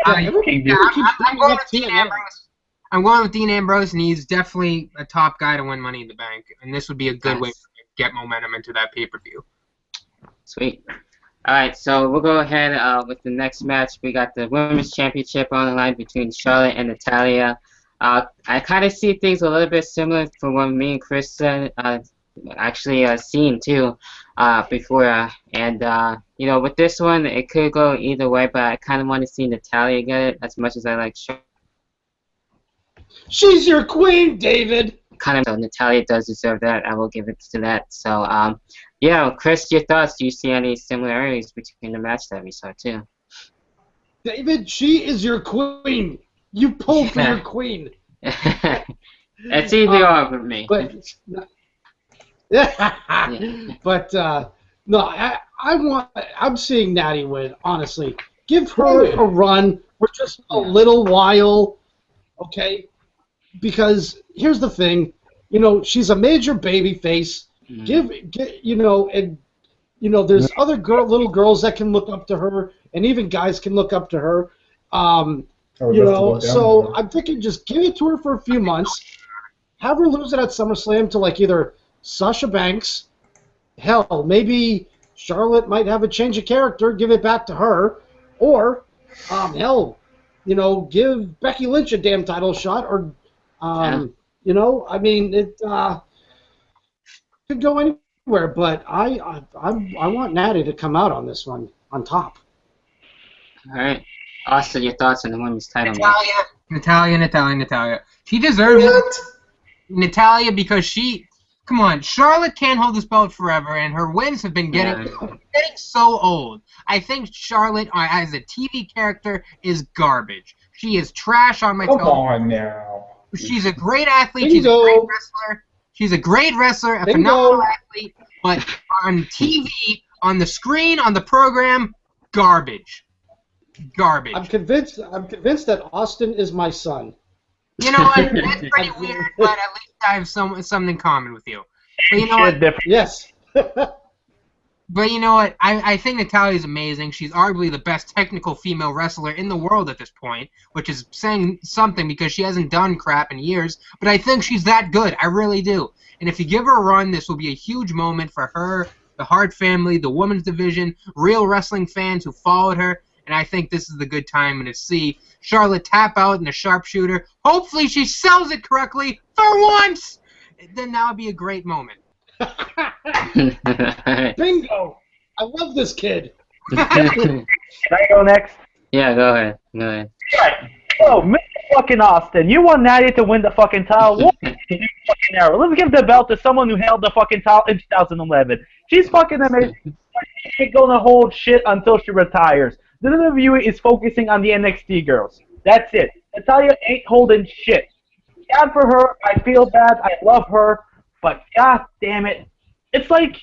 Everybody keeps
I'm
bringing
going
up
with Dean
TNA.
Ambrose. I'm going with Dean Ambrose, and he's definitely a top guy to win Money in the Bank. And this would be a good way to get momentum into that pay-per-view.
Sweet. All right, so we'll go ahead with the next match. We got the Women's Championship on the line between Charlotte and Natalya. I kind of see things a little bit similar from what me and Chris said, actually seen too before. And, you know, with this one, it could go either way, but I kind of want to see Natalya get it as much as I like Charlotte.
She's your queen, David.
Kind of, so Natalya does deserve that. I will give it to that. So, yeah, Chris, your thoughts? Do you see any similarities between the match that we saw too?
David, she is your queen. You pulled for your queen.
It's either or for me.
But no, I'm seeing Natty win. Honestly, give her a run for just a little while, okay? Because here's the thing, you know, she's a major baby face. You know, and you know, there's other little girls that can look up to her, and even guys can look up to her. You know, so I'm thinking just give it to her for a few months, have her lose it at SummerSlam to like either Sasha Banks, hell, maybe Charlotte might have a change of character, give it back to her, or hell, you know, give Becky Lynch a damn title shot, or you know, I mean, it could go anywhere, but I want Natty to come out on this one on top.
All right. Austin, your thoughts on the women's title
Natalya. She deserves it. Natalya, because come on, Charlotte can't hold this belt forever, and her wins have been getting so old. I think Charlotte, as a TV character, is garbage. She is trash on my television.
Come on now.
She's a great athlete. She's a great wrestler. She's a great wrestler, a phenomenal athlete. But on TV, on the screen, on the program, garbage. Garbage.
I'm convinced that Austin is my son.
You know what? That's pretty weird, but at least I have something in common with you. But you know what?
Yes.
But you know what? I think Natalya is amazing. She's arguably the best technical female wrestler in the world at this point, which is saying something because she hasn't done crap in years. But I think she's that good. I really do. And if you give her a run, this will be a huge moment for her, the Hart family, the women's division, real wrestling fans who followed her. And I think this is the good time to see Charlotte tap out in the sharpshooter. Hopefully she sells it correctly for once. Then that would be a great moment.
Bingo! I love this kid.
Can I go next?
Yeah, go ahead. Go ahead.
Oh, Mr. fucking Austin, you want Natty to win the fucking title? What fucking error? Let's give the belt to someone who held the fucking title in 2011. She's fucking amazing. She ain't gonna hold shit until she retires. The WWE is focusing on the NXT girls. That's it. Natalya ain't holding shit. God for her, I feel bad, I love her, but god damn it. It's like,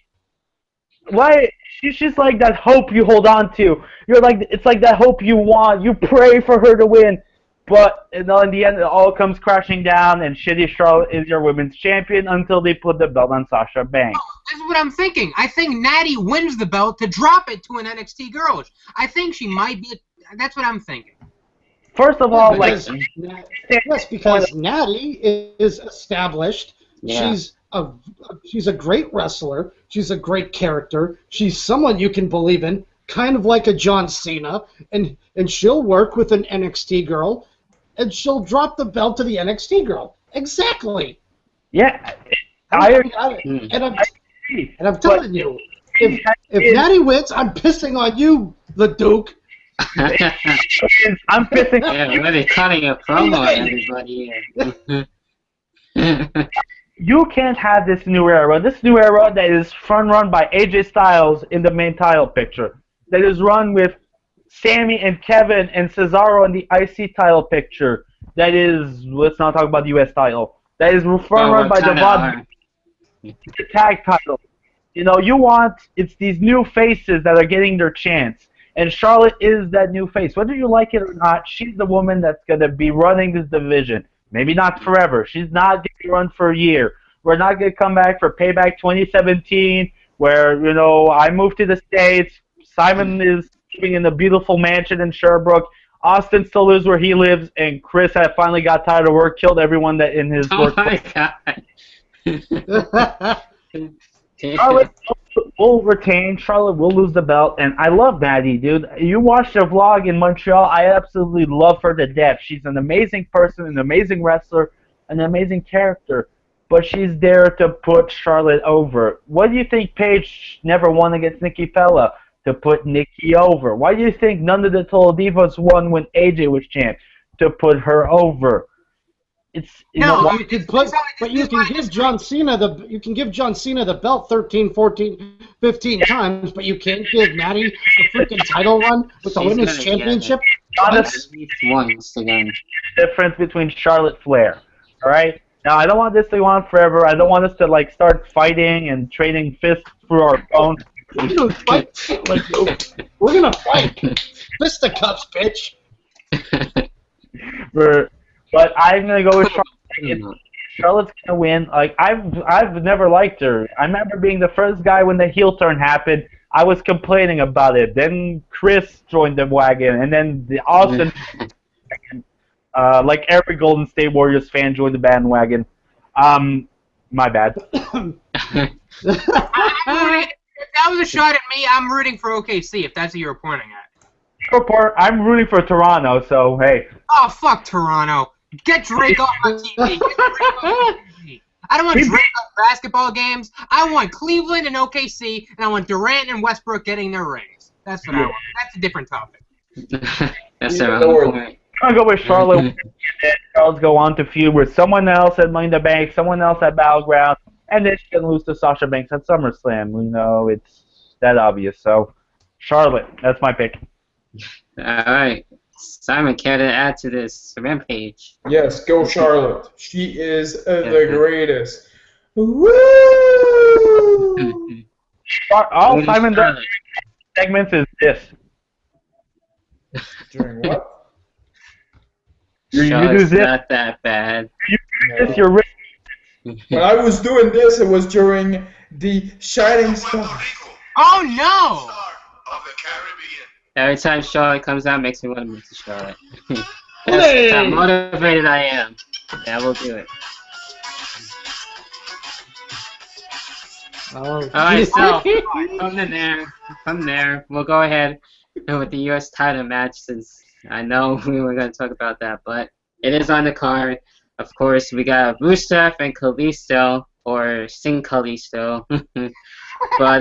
why? She's just like that hope you hold on to. You're like, it's like that hope you want. You pray for her to win, but you know, in the end, it all comes crashing down, and shitty Charlotte is your women's champion until they put the belt on Sasha Banks.
Oh, this is what I'm thinking. I think Natty wins the belt to drop it to an NXT girl. I think she might be. That's what I'm thinking.
First of all,
because Natty is established.
Yeah.
She's a great wrestler. She's a great character. She's someone you can believe in, kind of like a John Cena, and she'll work with an NXT girl, and she'll drop the belt to the NXT girl. Exactly.
Yeah,
And I'm telling you, if Natty wins, I'm pissing on you, the Duke.
I'm pissing.
Yeah, really cutting a promo on everybody here.
You can't have this new era. This new era that is run by AJ Styles in the main title picture. That is run with Sammy and Kevin and Cesaro in the IC title picture. That is, let's not talk about the US title. That is run by the tag title. You know, it's these new faces that are getting their chance. And Charlotte is that new face. Whether you like it or not, she's the woman that's going to be running this division. Maybe not forever. She's not going to run for a year. We're not going to come back for Payback 2017 where, you know, I moved to the States. Simon is living in a beautiful mansion in Sherbrooke. Austin still lives where he lives, and Chris had finally got tired of work, killed everyone that in his
Oh
work.
my god.
Charlotte will retain. Charlotte will lose the belt, and I love Maddie, dude. You watched the vlog in Montreal. I absolutely love her to death. She's an amazing person, an amazing wrestler, an amazing character. But she's there to put Charlotte over. What do you think Paige never won against Nikki Bella? To put Nikki over. Why do you think none of the Total Divas won when AJ was champ? To put her over. It's
No,
you can put, but you can give John Cena the belt 13, 14, 15 times, but you can't give Maddie a freaking title run with the
She's
women's
gonna
championship.
At least once again.
difference between Charlotte Flair. All right. Now I don't want this to go on forever. I don't want us to like start fighting and trading fists through our phones.
We're gonna fight. We're gonna fight. Fisticuffs, bitch.
But I'm gonna go with Charlotte. Charlotte's gonna win. Like I've never liked her. I remember being the first guy when the heel turn happened. I was complaining about it. Then Chris joined the wagon, and then the Austin, like every Golden State Warriors fan, joined the bandwagon. My bad.
If that was a shot at me, I'm rooting for OKC, if that's what you were pointing at.
I'm rooting for Toronto, so hey.
Oh, fuck Toronto. Get Drake off my TV. Get Drake off my TV. I don't want Drake off basketball games. I want Cleveland and OKC, and I want Durant and Westbrook getting their rings. That's what I want. That's a different topic.
That's the wrong point.
I'm gonna go with Charlotte. And then Charlotte's go on to feud with someone else at Money in the Bank, someone else at Battleground, and then she can lose to Sasha Banks at SummerSlam. You know, it's that obvious. So, Charlotte, that's my pick.
Alright. Simon, care to add to this Rampage?
Yes, go Charlotte. She is the greatest. Woo!
All Simon does segments is this.
During what?
You do
Charlotte's
this.
not that bad.
This, you're rich.
When I was doing this, it was during the Shining Star.
Oh, no!
Of the Caribbean.
Every time Charlotte comes out, makes me want to move to Charlotte. That's how motivated I am. Yeah, we'll do it.
Oh.
Alright, so from there, we'll go ahead with the U.S. title match, since I know we were going to talk about that, but it is on the card. Of course, we got Rusev and Kalisto, or Sing Kalisto. But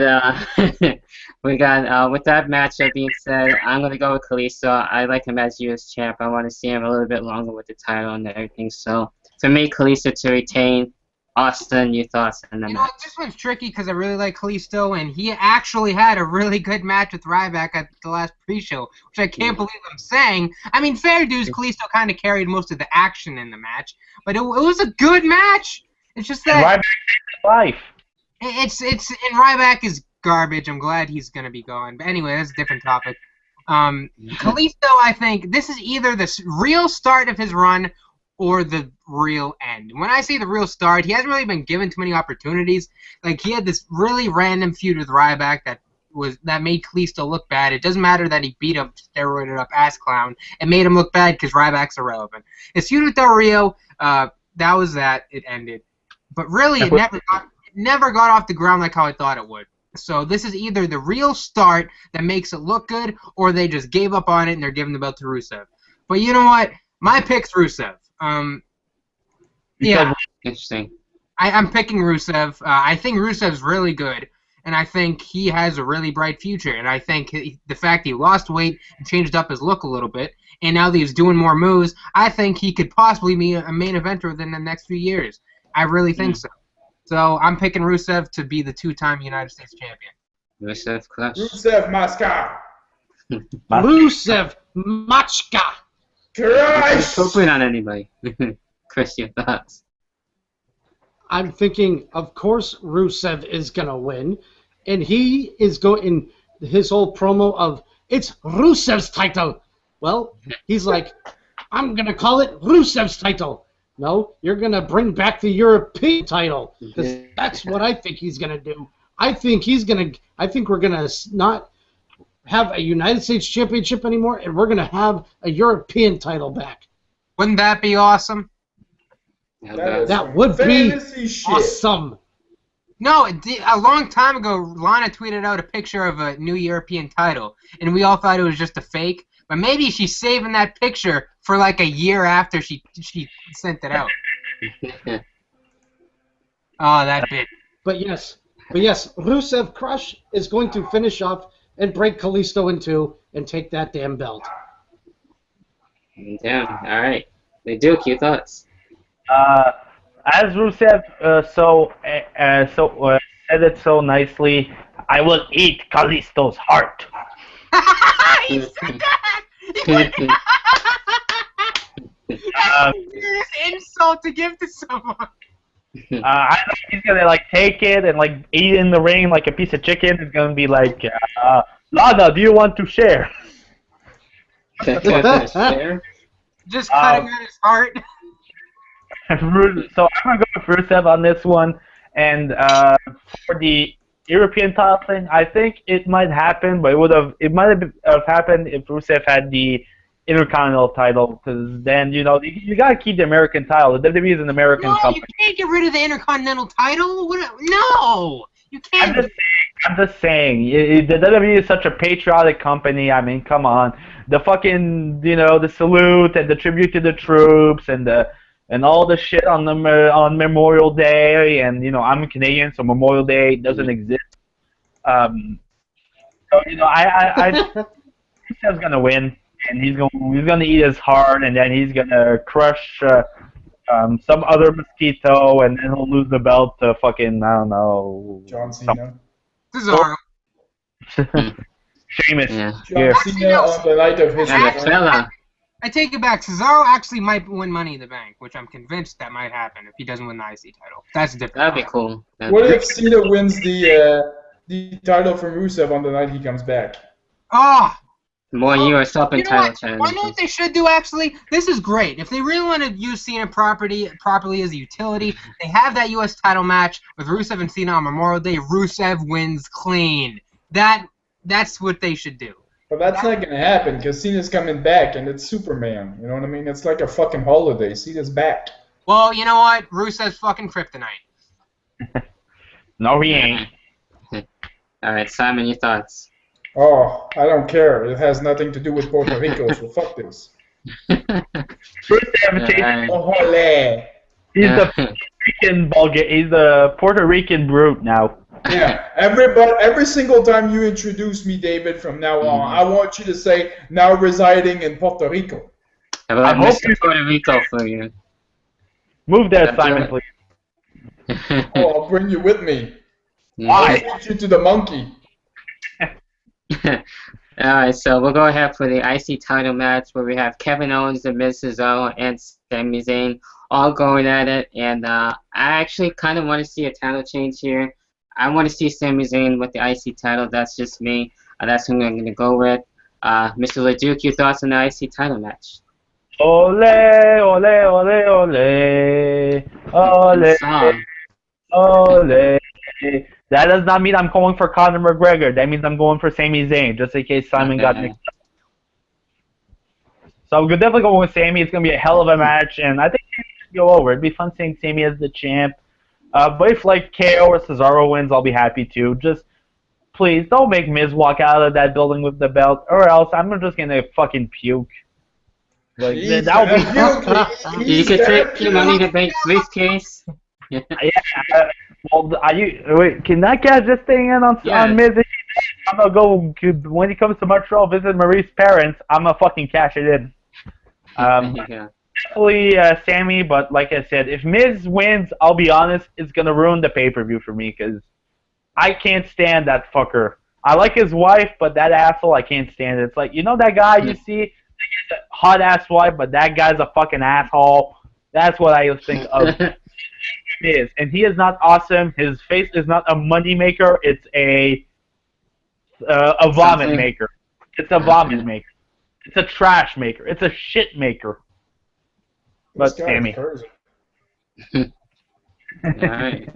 we got, with that matchup being said, I'm going to go with Kalisto. I like him as U.S. champ. I want to see him a little bit longer with the title and everything. So, for me, Kalisto to retain. Austin, your thoughts on the
You know,
match?
this one's tricky because I really like Kalisto, and he actually had a really good match with Ryback at the last pre-show, which I can't believe I'm saying. I mean, fair dues, Kalisto kind of carried most of the action in the match, but it was a good match. It's just that
Ryback saved life.
And Ryback is garbage. I'm glad he's gonna be gone. But anyway, that's a different topic. Kalisto, I think this is either the real start of his run or the real end. When I say the real start, he hasn't really been given too many opportunities. Like, he had this really random feud with Ryback that made Kalisto look bad. It doesn't matter that he beat up, steroided up ass clown. It made him look bad because Ryback's irrelevant. His feud with Del Rio, that was that. It ended. But really, it never got off the ground like how I thought it would. So this is either the real start that makes it look good, or they just gave up on it and they're giving the belt to Rusev. But you know what? My pick's Rusev. Yeah.
Interesting.
I'm picking Rusev. I think Rusev's really good, and I think he has a really bright future. And I think the fact he lost weight and changed up his look a little bit, and now that he's doing more moves, I think he could possibly be a main eventer within the next few years. I really think so. So I'm picking Rusev to be the two-time United States champion.
Rusev, clutch.
Rusev Moscow.
Rusev Machka.
Christ!
Don't put on anybody. Chris, your thoughts?
I'm thinking, of course, Rusev is going to win. And he is going, his whole promo of, it's Rusev's title. Well, he's like, I'm going to call it Rusev's title. No, you're going to bring back the European title. Because that's what I think he's going to do. I think we're going to not, have a United States Championship anymore, and we're going to have a European title back.
Wouldn't that be awesome?
That would be awesome.
No, a long time ago, Lana tweeted out a picture of a new European title, and we all thought it was just a fake. But maybe she's saving that picture for like a year after she sent it out. Oh, that bit.
But yes, Rusev Crush is going to finish up and break Kalisto in two and take that damn belt.
Damn. All right. Duke, your thoughts?
As Rusev said it so nicely, I will eat Kalisto's heart.
He said that! That's the weirdest insult to give to someone.
I think he's gonna like take it and like eat it in the ring like a piece of chicken. It's gonna be like, Lana, do you want to share?
Share?
Just cutting out his heart.
So I'm gonna go with Rusev on this one, and for the European title thing, I think it might happen, but it might have happened if Rusev had the Intercontinental title, because then you gotta keep the American title. The WWE is an American company.
You can't get rid of the Intercontinental title. No, you can't.
I'm just saying, the WWE is such a patriotic company. I mean, come on, the fucking the salute and the tribute to the troops and all the shit on Memorial Day, and I'm a Canadian, so Memorial Day doesn't exist. So I Rusev's gonna win, and he's gonna eat his heart, and then he's gonna crush some other mosquito, and then he'll lose the belt to fucking I don't know.
John Cena.
Cesaro.
Sheamus.
Yeah.
John Cena on the night of his return.
I take it back. Cesaro actually might win Money in the Bank, which I'm convinced that might happen if he doesn't win the IC title. That's different.
That'd be cool.
What if Cena wins the title from Rusev on the night he comes back?
Oh!
More US Open title challenge.
I know what they should do, actually? This is great. If they really want to use Cena properly as a utility, they have that US title match with Rusev and Cena on Memorial Day. Rusev wins clean. That's what they should do.
But that's not going to happen because Cena's coming back and it's Superman. You know what I mean? It's like a fucking holiday. Cena's back.
Well, you know what? Rusev's fucking kryptonite.
No, he ain't.
Alright, Simon, your thoughts?
Oh, I don't care. It has nothing to do with Puerto Rico, so fuck this.
Ole. He's the Puerto Rican brute now.
Yeah, every single time you introduce me, David, from now on, I want you to say, now residing in Puerto Rico.
I hope Puerto Rico for you.
Move there, Simon, please.
Oh, I'll bring you with me.
Why?
I'll take you to the monkey.
Alright, so we'll go ahead for the IC title match where we have Kevin Owens, The Miz, Cesaro, and Sami Zayn all going at it, and I actually kind of want to see a title change here. I want to see Sami Zayn with the IC title. That's just me. That's who I'm going to go with. Mr. LeDuc, your thoughts on the IC title match?
Ole, ole, ole, ole. Ole, ole. That does not mean I'm going for Conor McGregor. That means I'm going for Sami Zayn, just in case Simon got mixed up. So I'm definitely going with Sami. It's going to be a hell of a match, and I think it should go over. It'd be fun seeing Sami as the champ. But if like KO or Cesaro wins, I'll be happy too. Just please don't make Miz walk out of that building with the belt, or else I'm just gonna fucking puke. Like that would
be. You could take your Money to Bank briefcase.
Yeah. Well, wait? Can that guy just stay in on Miz? I'm gonna go when he comes to Montreal visit Marie's parents. I'm gonna fucking cash it in. Definitely Sami, but like I said, if Miz wins, I'll be honest, it's gonna ruin the pay-per-view for me because I can't stand that fucker. I like his wife, but that asshole, I can't stand it. It's like, that guy you see, a hot-ass wife, but that guy's a fucking asshole. That's what I think of Miz. And he is not awesome. His face is not a money maker. It's a vomit maker. It's a vomit maker. It's a trash maker. It's a shit maker. But Sami.
Alright.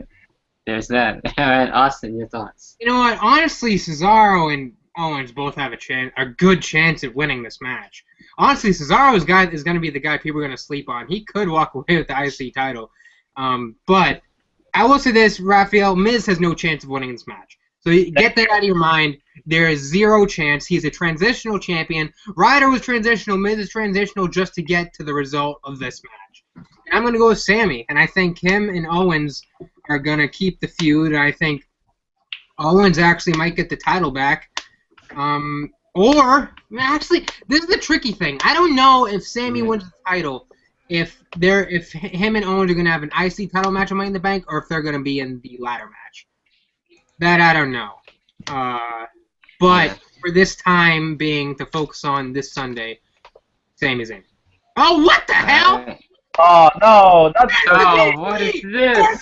There's that. Alright, Austin, your thoughts?
You know what? Honestly, Cesaro and Owens both have a good chance of winning this match. Honestly, Cesaro's guy is going to be the guy people are going to sleep on. He could walk away with the IC title. But I will say this, Raphael, Miz has no chance of winning this match. So get that out of your mind. There is zero chance. He's a transitional champion. Ryder was transitional. Miz is transitional just to get to the result of this match. And I'm going to go with Sammy. And I think him and Owens are going to keep the feud. And I think Owens actually might get the title back. Actually, this is the tricky thing. I don't know if Sammy wins the title, if him and Owens are going to have an IC title match on Money in the Bank, or if they're going to be in the ladder match. That I don't know. But for this time being to focus on this Sunday, Sammy's in. Oh, what the hell?
Oh, no.
What is this?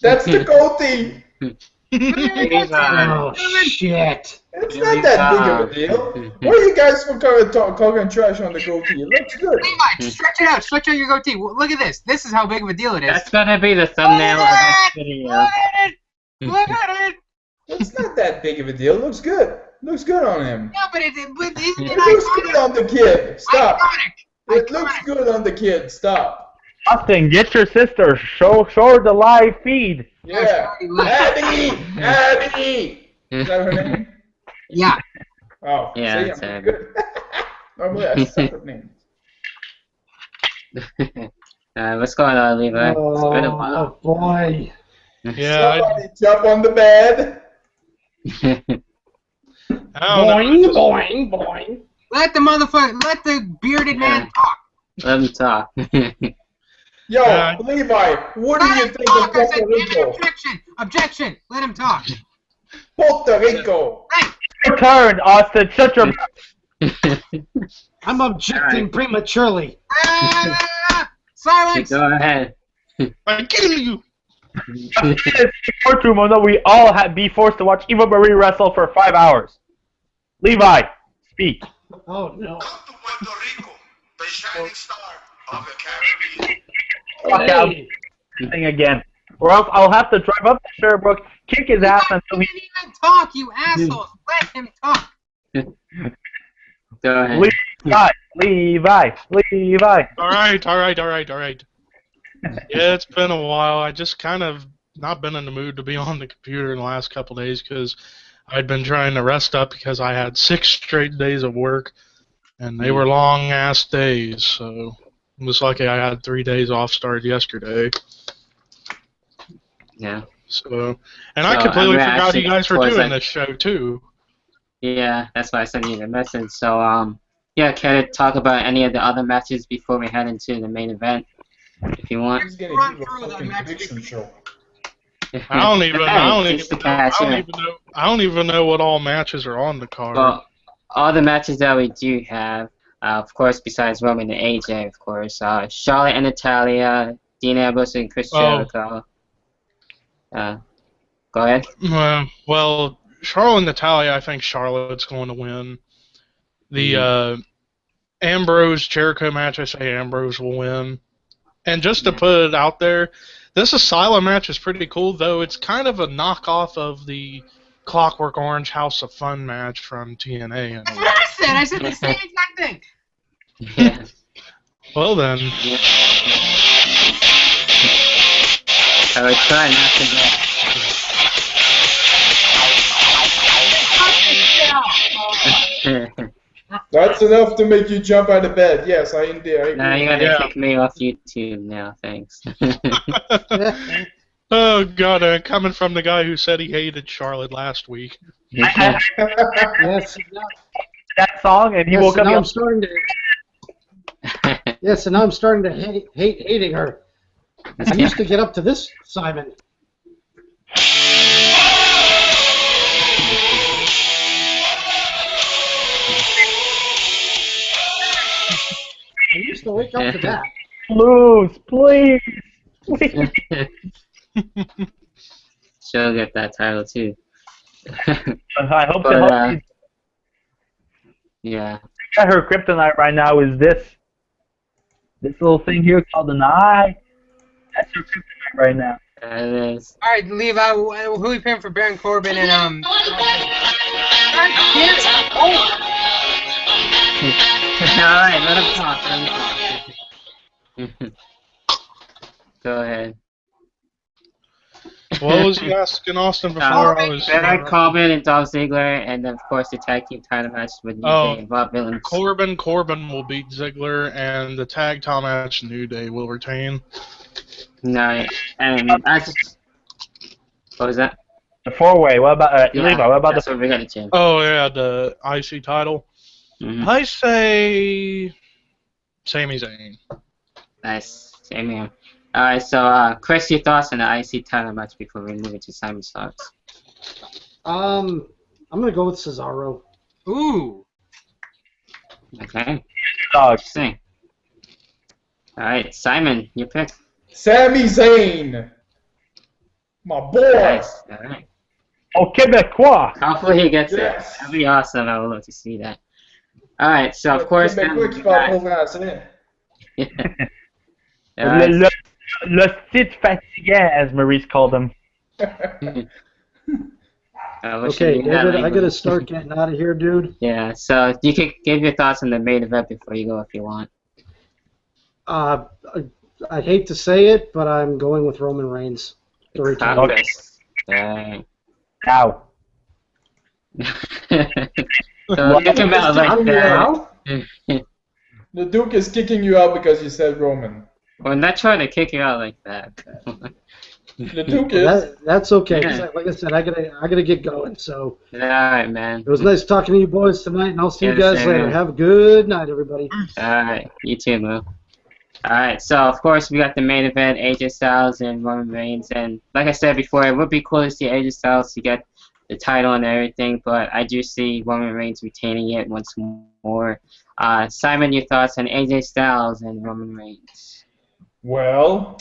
That's the goatee.
Oh, shit.
It's not that big of a deal. What are you guys for talking trash on the goatee? It looks good.
Levi, stretch it out. Stretch out your goatee. Look at this. This is how big of a deal it is.
That's gonna be the thumbnail of this video.
Look at it.
It's not that big of a deal. It looks good. Looks good on him.
Yeah, but isn't
It looks good on the kid. Stop.
Iconic.
It looks good on the kid. Stop.
Austin, get your sister. Show her the live feed.
Yeah. Abby! Is that her name?
Yeah.
Oh,
Yeah,
see,
that's
I'm
Abby.
good. Normally I have separate names.
What's going on, Levi? It's been a while.
Oh, boy.
Yeah,
Somebody jump on the bed.
Boing, boing.
Let the bearded man talk.
Let him talk.
Yo, Levi, what do you think of
I said,
Puerto Rico?
Objection. Let him talk.
Puerto Rico.
Hey.
Your turn, Austin. Shut your mouth.
I'm objecting prematurely.
Silence.
Go ahead.
I kill you.
That we all be forced to watch Eva Marie wrestle for 5 hours. Levi, speak.
Oh, no.
Come to Puerto Rico, the shining star of the Caribbean.
Fuck out. Thing again. Or else I'll have to drive up to Sherbrooke, kick his ass until he...
Let him talk, you assholes. Let him talk.
Go ahead.
Levi.
All right. Yeah, it's been a while. I just kind of not been in the mood to be on the computer in the last couple days because I'd been trying to rest up because I had 6 straight days of work, and they were long-ass days, so it was lucky I had 3 days off started yesterday.
Yeah.
So, and I completely forgot you guys were doing this show, too.
Yeah, that's why I sent you the message. So, yeah, care to talk about any of the other matches before we head into the main event, if you want?
He's gonna do a fucking prediction show.
I don't even know what all matches are on the card.
Well, all the matches that we do have, of course, besides Roman and AJ, of course, Charlotte and Natalya, Dean Ambrose and Chris Jericho. Go ahead.
Well, Charlotte and Natalya, I think Charlotte's going to win. The Ambrose Jericho match, I say Ambrose will win. And just to put it out there, this Asylum match is pretty cool, though it's kind of a knockoff of the Clockwork Orange House of Fun match from TNA.
That's what I said. I said the same exact thing.
Yeah.
Well then.
I would try not to get.
That's enough to make you jump out of bed. Yes, I agree.
Now you gotta kick me off YouTube now, thanks.
Oh god, coming from the guy who said he hated Charlotte last week.
Yes.
That song, and he woke up.
Now I'm starting to. Yes, and now I'm starting to hating her. I used to get up to this, Simon. I used to wake up to that.
Lose, please.
She'll get that title too.
I hope so.
Yeah.
Her kryptonite right now is this little thing here called an eye. That's her kryptonite right now.
It is.
All right, Levi, who are you paying for Baron Corbin and
Alright, let him talk. Go ahead.
What was you asking, Austin, before I was...
Baron Corbin and Dolph Ziggler, and then, of course, the tag team title match with New Day and Bob Villains.
Corbin will beat Ziggler, and the tag title match, New Day will retain.
No, and what was that?
The 4-way. What about Levi? What about
that's what we got to change.
Oh yeah, the IC title. I say Sami Zayn.
Nice, same here. Alright, so Chris, your thoughts on the IC title match before we move into Simon Starks?
I'm gonna go with Cesaro.
Ooh.
Okay.
Dogs?
Interesting. Alright, Simon, your pick.
Sami Zayn. My boy.
Nice. Alright.
Oh, Quebecois.
Hopefully he gets
Yes.
it. That'd be awesome. I would love to see that. Alright, so of course then we got...
Le site fatigué, as Maurice called him.
Okay, David, I gotta start getting out of here, dude.
Yeah, so you can give your thoughts on the main event before you go if you want.
I hate to say it, but I'm going with Roman Reigns.
Okay.
Ow.
So think about it like that.
The Duke is kicking you out because you said Roman.
We're not trying to kick you out like that.
The Duke is.
That's okay. 'Cause
Yeah.
like I said, I gotta get going. So
Alright, man.
it was nice talking to you boys tonight, and I'll see you
Yeah,
guys
same
later.
here.
Have a good night, everybody.
Alright, you too, Lou. Alright, so of course we got the main event, AJ Styles and Roman Reigns, and like I said before, it would be cool to see AJ Styles to get the title and everything, but I do see Roman Reigns retaining it once more. Simon, your thoughts on AJ Styles and Roman Reigns?
Well,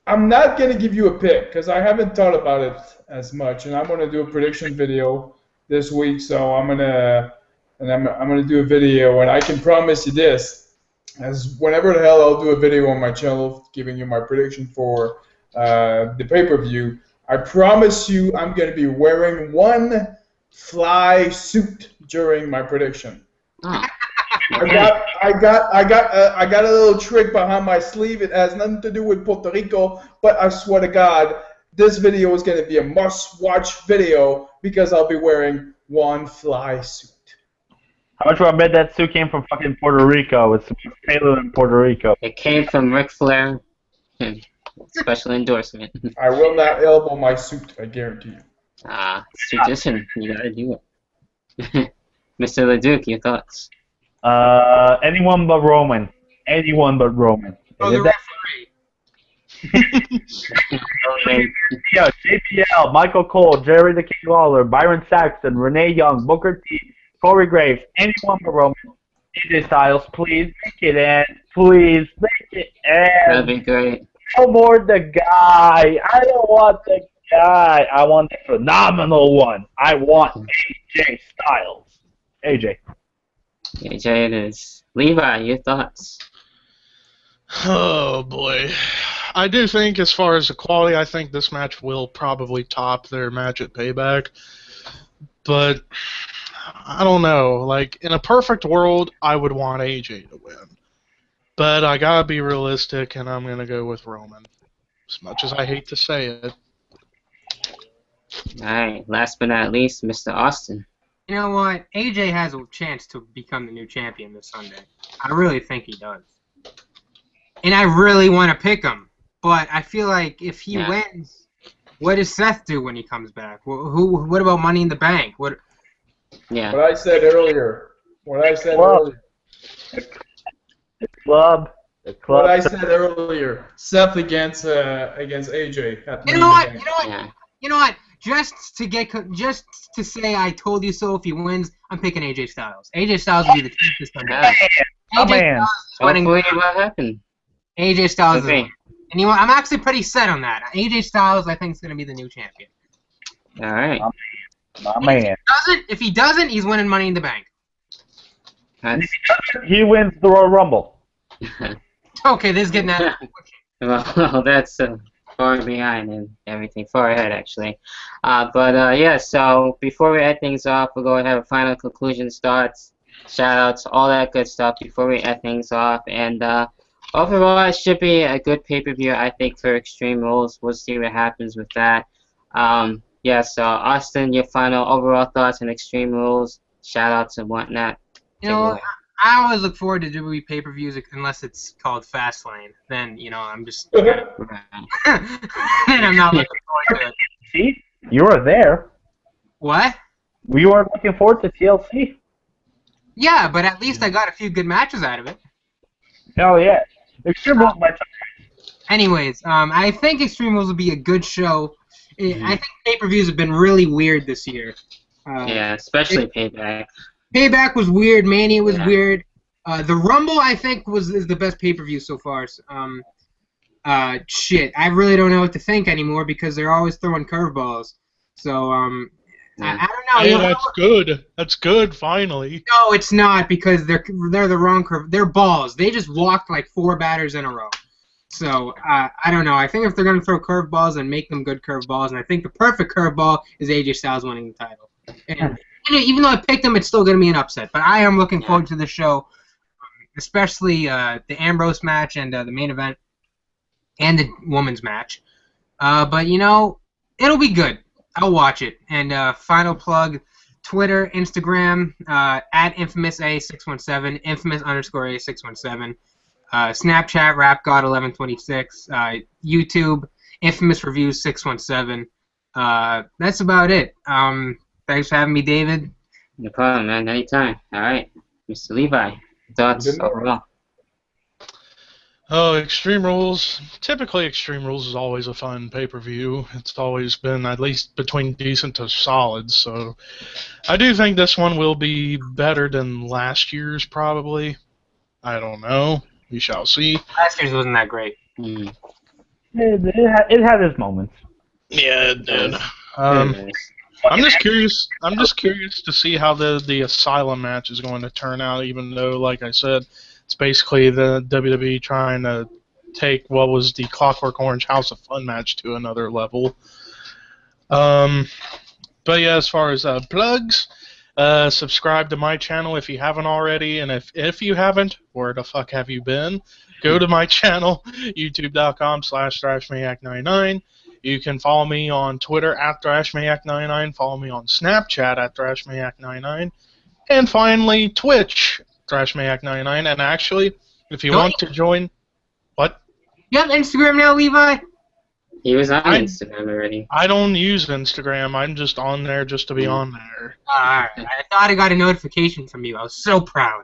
I'm not going to give you a pick because I haven't thought about it as much, and I'm going to do a prediction video this week, so I'm going to do a video, and I can promise you this, as whenever the hell I'll do a video on my channel giving you my prediction for the pay-per-view, I promise you I'm going to be wearing one fly suit during my prediction.
Oh.
I got a little trick behind my sleeve. It has nothing to do with Puerto Rico, but I swear to God, this video is going to be a must-watch video because I'll be wearing one fly suit.
How much would I bet that suit came from fucking Puerto Rico? It's tailored in Puerto Rico.
It came from Ric Flair. Special endorsement.
I will not elbow my suit, I guarantee you.
It's tradition. You gotta do it. Mr. LeDuc, your thoughts?
Anyone but Roman. Anyone but Roman.
Oh, the referee.
Yeah, JPL, Michael Cole, Jerry the King Lawler, Byron Saxton, Renee Young, Booker T, Corey Graves, anyone but Roman. AJ Styles, please make it in. Please make it in.
That'd be great.
No more the guy. I don't want the guy. I want the phenomenal one. I want AJ Styles. AJ.
AJ it is. Levi, your thoughts?
Oh boy. I do think as far as the quality, I think this match will probably top their match at Payback. But I don't know. Like, in a perfect world, I would want AJ to win. But I gotta be realistic, and I'm gonna go with Roman. As much as I hate to say it.
Alright, last but not least, Mr. Austin.
You know what? AJ has a chance to become the new champion this Sunday. I really think he does. And I really want to pick him. But I feel like if he wins, what does Seth do when he comes back? What about Money in the Bank? What
I said earlier.
The club.
What I said earlier. Seth against AJ.
You know what? Just to say I told you so if he wins, I'm picking AJ Styles. AJ Styles will be the champ this Sunday.
Hopefully what happened?
AJ Styles is winning. And I'm actually pretty set on that. AJ Styles, I think, is going to be the new champion.
All right.
My man.
If he doesn't, he's winning Money in the Bank.
He wins the Royal Rumble.
Okay, this is getting out of
Well, that's far behind and everything, far ahead actually. Yeah, so before we end things off, we'll go and have a final conclusion starts, shout outs, all that good stuff before we end things off. And overall, it should be a good pay-per-view, I think, for Extreme Rules. We'll see what happens with that. Yeah, so Austin, your final overall thoughts on Extreme Rules, shout outs and whatnot.
You know, I always look forward to WWE pay-per-views unless it's called Fastlane. Then, you know, I'm just... then I'm not looking forward to it.
See? You were there.
What?
We were looking forward to TLC.
Yeah, but at least I got a few good matches out of it.
Hell yeah. Extreme Rules my time.
Anyways, I think Extreme Rules will be a good show. I think pay-per-views have been really weird this year.
Yeah, especially Payback.
Payback was weird. Mania was weird. The Rumble, I think, is the best pay-per-view so far. Shit, I really don't know what to think anymore because they're always throwing curveballs. So, I don't know.
Hey, that's good. That's good, finally.
No, it's not because they're the wrong curve. They're balls. They just walked like 4 batters in a row. So, I don't know. I think if they're going to throw curveballs, then make them good curveballs. And I think the perfect curveball is AJ Styles winning the title. And even though I picked him, it's still going to be an upset. But I am looking forward to the show, especially the Ambrose match and the main event and the women's match. But, you know, it'll be good. I'll watch it. And final plug, Twitter, Instagram, at InfamousA617, infamous_A617. Snapchat, RapGod1126. YouTube, Infamous Reviews 617. That's about it. Thanks for having me, David.
No problem, man. Anytime. All right. Mr. Levi, thoughts overall?
Oh, Extreme Rules. Typically, Extreme Rules is always a fun pay-per-view. It's always been at least between decent to solid, so I do think this one will be better than last year's, probably. I don't know. We shall see.
Last year's wasn't that great.
It had its moments.
Yeah, it did. I'm just curious. I'm just curious to see how the Asylum match is going to turn out. Even though, like I said, it's basically the WWE trying to take what was the Clockwork Orange House of Fun match to another level. But yeah, as far as plugs, subscribe to my channel if you haven't already, and if you haven't, where the fuck have you been? Go to my channel, youtube.com/ThrashManiac99. You can follow me on Twitter at ThrashManiac99, follow me on Snapchat at ThrashManiac99, and finally Twitch, ThrashManiac99. And actually, if you want to join, what?
You have Instagram now, Levi?
He was on Instagram already.
I don't use Instagram. I'm just on there just to be on there.
Alright. I thought I got a notification from you. I was so proud.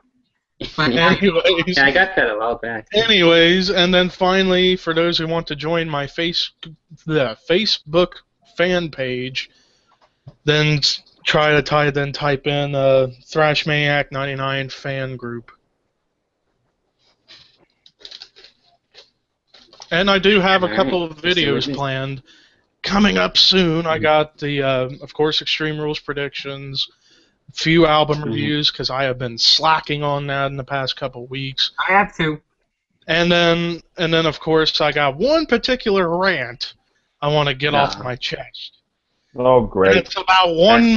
But
anyways,
yeah, I got that a while back.
Anyways, and then finally, for those who want to join my Facebook fan page, then type in Thrashmaniac99 fan group. And I do have a couple of videos planned coming up soon. I got the, of course, Extreme Rules predictions, a few album reviews, because I have been slacking on that in the past couple of weeks.
I have to.
And then, of course, I got one particular rant I want to get off my chest.
Oh, great.
And it's about one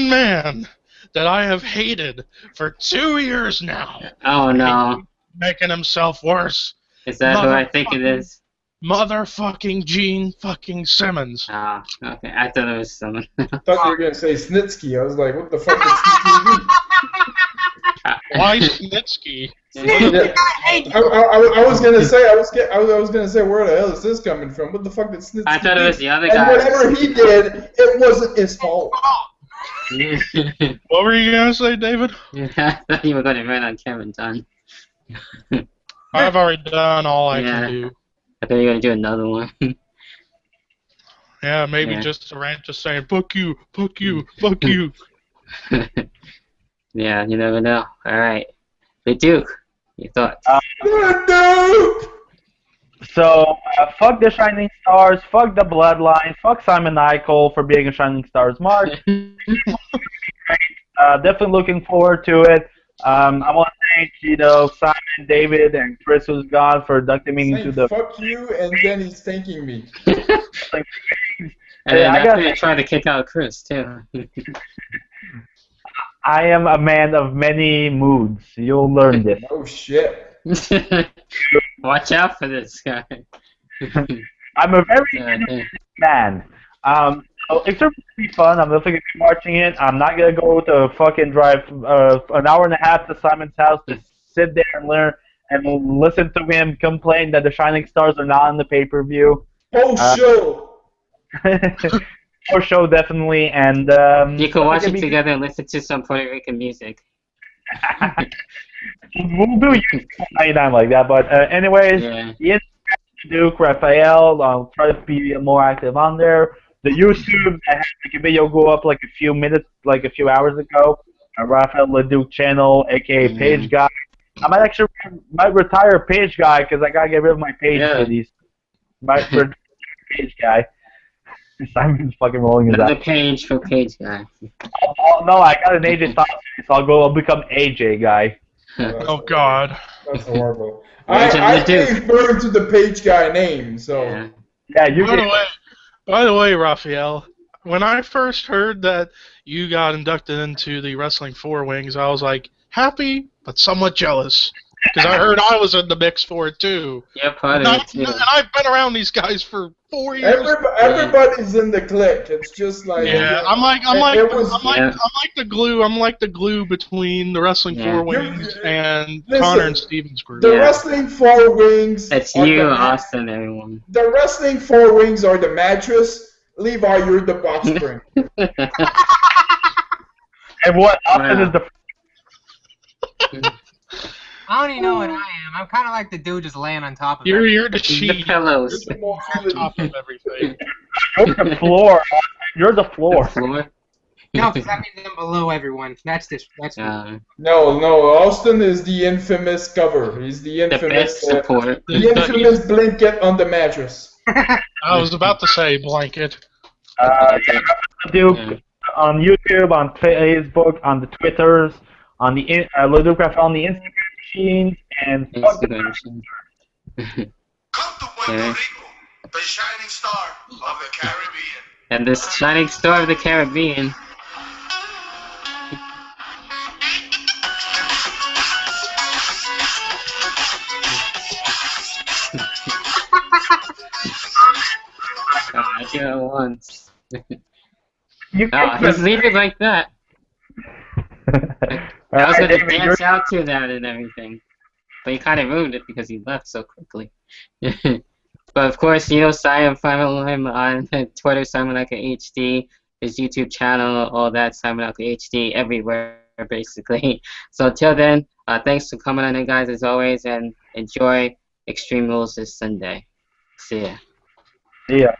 man that I have hated for 2 years now.
Oh, no.
Making himself worse.
Is that who I think it is?
Motherfucking Gene fucking Simmons.
Ah, okay. I thought it was someone.
I thought you were going to say Snitsky. I was like, what the fuck is Snitsky?
Why Snitsky?
I was gonna say I was gonna say where the hell is this coming from? What the fuck did Snitsky
I thought it was the other
and
guy.
whatever he did, it wasn't his fault.
What were you gonna say, David?
I thought you were going to rant on Kevin Dunn.
I've already done all I can do.
I thought you were going to do another one.
Yeah, maybe just a rant just saying, fuck you, fuck you, fuck you.
Yeah, you never know. Alright. Hey, Duke, your thoughts?
So, fuck the Shining Stars, fuck the Bloodline, fuck Simon Eichel for being a Shining Stars mark. Definitely looking forward to it. I want to thank, Simon, David, and Chris was gone for inducting me into
Saying
the.
fuck you, and then he's thanking me.
And
I
I'm
got-
gonna try to kick out Chris too.
I am a man of many moods. You'll learn this.
Oh shit.
Watch out for this guy.
I'm a very
Yeah,
man. So it's going to be fun. I'm definitely going to be watching it. I'm not going to go to fucking drive an hour and a half to Simon's house to sit there and learn and listen to him complain that the Shining Stars are not on the pay-per-view.
Show.
For show, definitely. And
you can watch it together and listen to some Puerto Rican music.
We'll do 99 like that. But anyways,
Yeah.
the Instagram, Duke, Raphael, I'll try to be more active on there. The YouTube, I had like a video go up like a few minutes, like a few hours ago. Raphael Leduc channel, aka Page Guy. I might retire Page Guy because I gotta get rid of my Page kitties. Might retire Page Guy. Simon's fucking rolling his
Another
eyes.
page for Page Guy.
No, I got an AJ Styles, so I'll become AJ Guy.
Oh God.
That's horrible.
Agent
I
Leduc.
gave birth to the Page Guy name, so.
Yeah.
Yeah, you
By
get.
the way, Raphael, when I first heard that you got inducted into the Wrestling Four Wings, I was like happy but somewhat jealous because I heard I was in the mix for it too.
You're part
And,
of it too.
I've been around these guys for 4 years.
Everybody's in the clique. It's just like
Yeah, I'm like the glue. I'm like the glue between the Wrestling Four Wings and
Listen,
Connor and Steven's group.
The Wrestling Four Wings.
It's
are
you,
the
Austin, everyone.
The Wrestling Four Wings are the mattress. Levi, you're the box spring.
And what Austin is the.
I don't even know what I am. I'm kind of like the dude just laying on top of
You're
it.
the sheet.
The pillows.
You're on top of everything.
You're the floor. You're the floor.
Floor.
No, because that means I'm below everyone. That's me.
No, Austin is the infamous cover. He's the
The
infamous
best support.
the infamous blanket on the mattress.
I was about to say blanket.
Duke on YouTube, on Facebook, on the Twitters, on the Leduc Raphael on the Instagram machines, and
Instagram machine.
Come to Puerto Rico, the shining star of the Caribbean.
And this shining star of the Caribbean. I do it once. Just leave it like that. I was gonna dance out to that and everything. But he kind of ruined it because he left so quickly. But of course, Simon, follow him on Twitter, SimonAka HD, his YouTube channel, all that, SimonAka HD, everywhere, basically. So until then, thanks for coming on in, guys, as always, and enjoy Extreme Rules this Sunday. See ya.
Yeah.